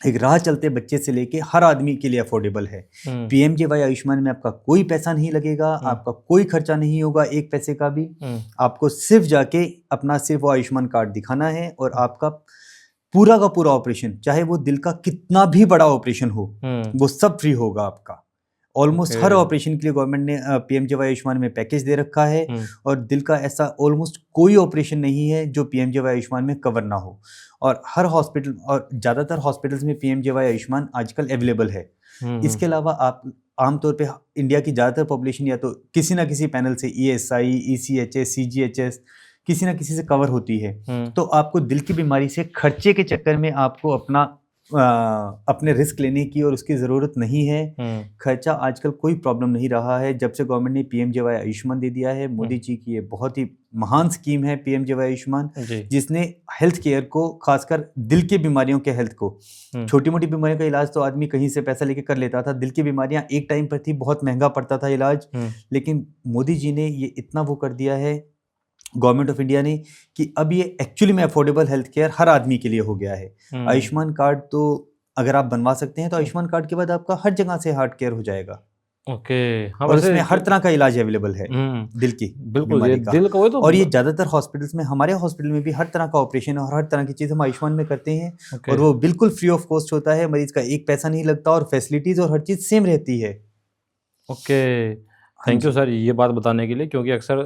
एक राह चलते बच्चे से लेके हर आदमी के लिए अफोर्डेबल है। PMJY आयुष्मान में आपका कोई पैसा नहीं लगेगा, आपका कोई खर्चा नहीं होगा, एक पैसे का भी। आपको सिर्फ जाके अपना सिर्फ वो आयुष्मान कार्ड दिखाना है और आपका पूरा का पूरा ऑपरेशन, चाहे वो दिल का कितना भी बड़ा ऑपरेशन हो, वो सब फ्री होगा आपका। ऑलमोस्ट हर ऑपरेशन के लिए गवर्नमेंट ने PMJY आयुष्मान में पैकेज दे रखा है और दिल का ऐसा ऑलमोस्ट कोई ऑपरेशन नहीं है जो PMJY आयुष्मान में कवर ना हो। और हर हॉस्पिटल और ज़्यादातर हॉस्पिटल्स में PMJY आयुष्मान आजकल अवेलेबल है। इसके अलावा आप आमतौर पे इंडिया की ज़्यादातर पॉपुलेशन या तो किसी ना किसी पैनल से ESI, ECHS, CGHS किसी ना किसी से कवर होती है। तो आपको दिल की बीमारी से खर्चे के चक्कर में आपको अपने रिस्क लेने की और उसकी ज़रूरत नहीं है। खर्चा आजकल कोई प्रॉब्लम नहीं रहा है जब से गवर्नमेंट ने PMJY आयुष्मान दे दिया है। मोदी जी की ये बहुत ही महान स्कीम है PMJY आयुष्मान, जिसने हेल्थ केयर को, खासकर दिल की बीमारियों के हेल्थ को, छोटी मोटी बीमारियों का इलाज तो आदमी कहीं से पैसा लेके कर लेता था, दिल की बीमारियां एक टाइम पर थी, बहुत महंगा पड़ता था इलाज, लेकिन मोदी जी ने ये इतना वो कर दिया है, गवर्नमेंट ऑफ इंडिया ने, कि अब ये एक्चुअली में अफोर्डेबल हेल्थ केयर हर आदमी के लिए हो गया है। आयुष्मान कार्ड तो अगर आप बनवा सकते हैं तो आयुष्मान कार्ड के बाद आपका हर जगह से हार्ट केयर हो जाएगा। ओके, हाँ, और इसमें हर तरह का इलाज अवेलेबल है दिल की बीमारी का। दिल का वो तो, और ये ज्यादातर हॉस्पिटल्स में, हमारे हॉस्पिटल में भी हर तरह का ऑपरेशन और हर तरह की चीज हम आयुष्मान में करते हैं और वो बिल्कुल फ्री ऑफ कॉस्ट होता है, मरीज का एक पैसा नहीं लगता और फैसिलिटीज और हर चीज सेम रहती है। ओके, थैंक यू सर ये बात बताने के लिए, क्योंकि अक्सर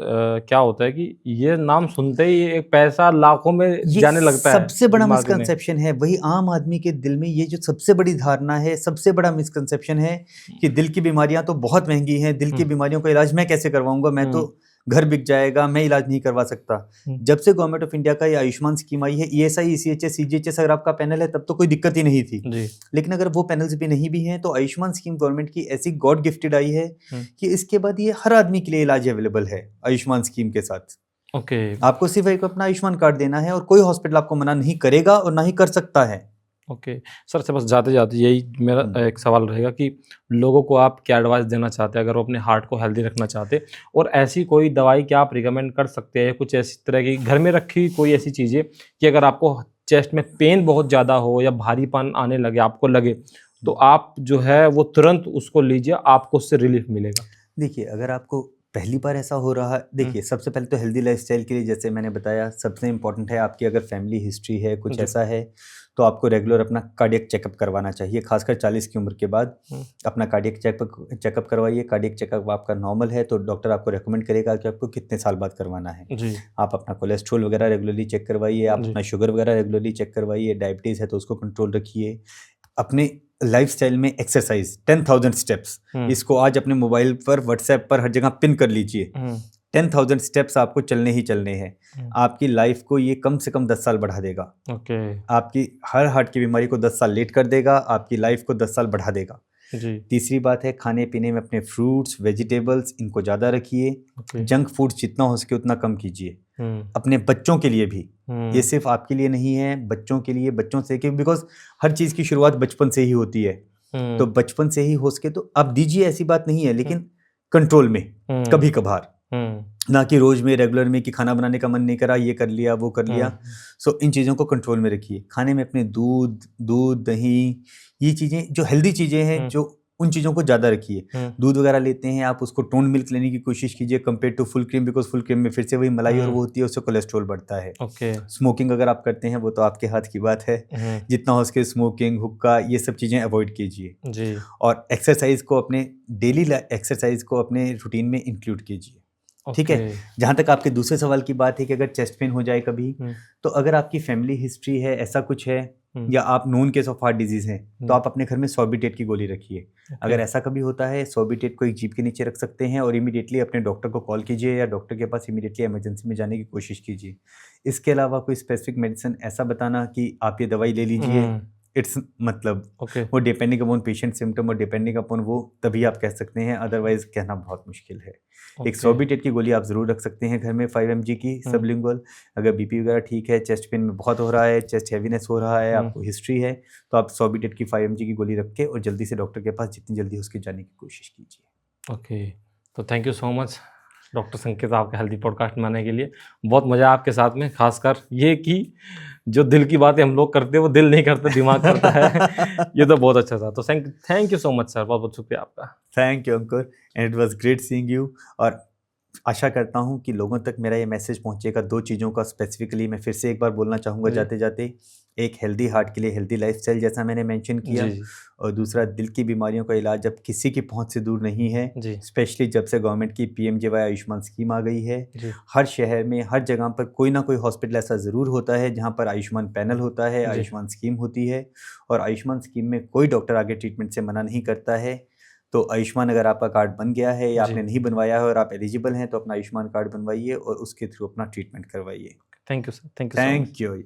क्या होता है कि ये नाम सुनते ही एक पैसा लाखों में ये जाने लगता है। सबसे बड़ा दिमाग में। मिसकंसेप्शन है, वही आम आदमी के दिल में ये जो सबसे बड़ी धारणा है, सबसे बड़ा मिसकंसेप्शन है कि दिल की बीमारियां तो बहुत महंगी हैं, दिल की बीमारियों का इलाज मैं कैसे करवाऊंगा, मैं तो घर बिक जाएगा, मैं इलाज नहीं करवा सकता। जब से गवर्नमेंट ऑफ इंडिया का ये आयुष्मान स्कीम आई है, ESI, ECHS, CGHS अगर आपका पैनल है तब तो कोई दिक्कत ही नहीं थी जी। लेकिन अगर वो पैनल्स भी नहीं भी हैं तो आयुष्मान स्कीम गवर्नमेंट की ऐसी गॉड गिफ्टेड आई है कि इसके बाद ये हर आदमी के लिए इलाज अवेलेबल है आयुष्मान स्कीम के साथ। ओके। आपको सिर्फ एक अपना आयुष्मान कार्ड देना है और कोई हॉस्पिटल आपको मना नहीं करेगा और ना ही कर सकता है। ओके सर से बस जाते जाते यही मेरा एक सवाल रहेगा कि लोगों को आप क्या एडवाइस देना चाहते हैं अगर वो अपने हार्ट को हेल्दी रखना चाहते हैं, और ऐसी कोई दवाई क्या आप रिकमेंड कर सकते हैं, कुछ ऐसी तरह की घर में रखी कोई ऐसी चीज़ें कि अगर आपको चेस्ट में पेन बहुत ज़्यादा हो या भारीपन आने लगे, आपको लगे, तो आप जो है वो तुरंत उसको लीजिए, आपको उससे रिलीफ मिलेगा। देखिए अगर आपको पहली बार ऐसा हो रहा है, देखिए सबसे पहले तो हेल्दी लाइफस्टाइल के लिए जैसे मैंने बताया सबसे इम्पोर्टेंट है आपकी अगर फैमिली हिस्ट्री है कुछ ऐसा है तो आपको रेगुलर अपना कार्डियक चेकअप करवाना चाहिए, खासकर 40 की उम्र के बाद अपना कार्डियक चेकअप करवाइए। कार्डियक चेकअप आपका नॉर्मल है तो डॉक्टर आपको रेकमेंड करेगा कि आपको कितने साल बाद करवाना है। जी। आप अपना कोलेस्ट्रॉल वगैरह रेगुलरली चेक करवाइए, आप अपना शुगर वगैरह रेगुलरली चेक करवाइए, डायबिटीज़ है तो उसको कंट्रोल रखिए। अपने लाइफस्टाइल में एक्सरसाइज 10,000 स्टेप्स, इसको आज अपने मोबाइल पर व्हाट्सएप पर हर जगह पिन कर लीजिए। 10,000 स्टेप्स आपको चलने ही चलने हैं। आपकी लाइफ को ये कम से कम 10 साल बढ़ा देगा। ओके। आपकी हर हार्ट की बीमारी को 10 साल लेट कर देगा, आपकी लाइफ को 10 साल बढ़ा देगा। जी। तीसरी बात है खाने पीने में अपने फ्रूट्स वेजिटेबल्स इनको ज़्यादा रखिए। जंक फूड जितना हो सके उतना कम कीजिए। अपने बच्चों के लिए भी, ये सिर्फ आपके लिए नहीं है, बच्चों के लिए, बच्चों से, क्योंकि बिकॉज हर चीज़ की शुरुआत बचपन से ही होती है तो बचपन से ही हो सके तो आप दीजिए, ऐसी बात नहीं है, लेकिन कंट्रोल में, कभी कभार, ना कि रोज में रेगुलर में कि खाना बनाने का मन नहीं करा, ये कर लिया वो कर लिया। सो इन चीज़ों को कंट्रोल में रखिए। खाने में अपने दूध दही, ये चीज़ें जो हेल्दी चीज़ें हैं जो उन चीज़ों को ज़्यादा रखिए। दूध वगैरह लेते हैं आप, उसको टोन मिल्क लेने की कोशिश कीजिए compare to full cream, because full cream में फिर से वही मलाई और वो होती है, उससे कोलेस्ट्रॉल बढ़ता है। स्मोकिंग अगर आप करते हैं वो तो आपके हाथ की बात है, जितना हो सके स्मोकिंग, हुक्का, ये सब चीज़ें अवॉइड कीजिए। और एक्सरसाइज को अपने डेली एक्सरसाइज को अपने रूटीन में इंक्लूड कीजिए। ठीक है। जहाँ तक आपके दूसरे सवाल की बात है कि अगर चेस्ट पेन हो जाए कभी, तो अगर आपकी फैमिली हिस्ट्री है, ऐसा कुछ है, या आप known case of heart disease हैं, तो आप अपने घर में सॉर्बिटेट की गोली रखिए। अगर ऐसा कभी होता है, सॉर्बिटेट को एक जीभ के नीचे रख सकते हैं और इमीडिएटली अपने डॉक्टर को कॉल कीजिए या डॉक्टर के पास इमीडिएटली इमरजेंसी में जाने की कोशिश कीजिए। इसके अलावा कोई स्पेसिफिक मेडिसिन ऐसा बताना कि आप ये दवाई ले लीजिए, इट्स मतलब वो डिपेंडिंग अपॉन पेशेंट सिम्टम और डिपेंडिंग अपॉन वो, तभी आप कह सकते हैं, अदरवाइज कहना बहुत मुश्किल है। एक सॉर्बिटेट की गोली आप जरूर रख सकते हैं घर में, 5 mg की सबलिंगुअल। अगर बीपी वगैरह ठीक है, चेस्ट पेन में बहुत हो रहा है, चेस्ट हैवीनेस हो रहा है, आपको हिस्ट्री है, तो आप सॉर्बिटेट की 5 mg की गोली रख के और जल्दी से डॉक्टर के पास जितनी जल्दी हो सके जाने की कोशिश कीजिए। ओके, तो thank you so much doctor संकेत आपका हेल्दी पॉडकास्ट में आने के लिए। बहुत मज़ा आया आपके साथ में, खासकर ये कि जो दिल की बातें हम लोग करते हैं वो दिल नहीं करता, दिमाग करता है। ये तो बहुत अच्छा था। तो thank you so much sir, बहुत बहुत शुक्रिया आपका। Thank you Ankur, and it was great seeing you. और आशा करता हूँ कि लोगों तक मेरा ये मैसेज पहुँचेगा। 2 चीज़ों का स्पेसिफिकली मैं फिर से एक बार बोलना चाहूँगा जाते जाते। एक हेल्दी हार्ट के लिए हेल्दी लाइफस्टाइल जैसा मैंने मेंशन किया, और दूसरा दिल की बीमारियों का इलाज अब किसी की पहुंच से दूर नहीं है, स्पेशली जब से गवर्नमेंट की PMJY आयुष्मान स्कीम आ गई है। हर शहर में हर जगह पर कोई ना कोई हॉस्पिटल ऐसा ज़रूर होता है जहां पर आयुष्मान पैनल होता है, आयुष्मान स्कीम होती है, और आयुष्मान स्कीम में कोई डॉक्टर आगे ट्रीटमेंट से मना नहीं करता है। तो आयुष्मान अगर आपका कार्ड बन गया है या आपने नहीं बनवाया है और आप एलिजिबल हैं, तो अपना आयुष्मान कार्ड बनवाइए और उसके थ्रू अपना ट्रीटमेंट करवाइए। Thank you sir, thank you.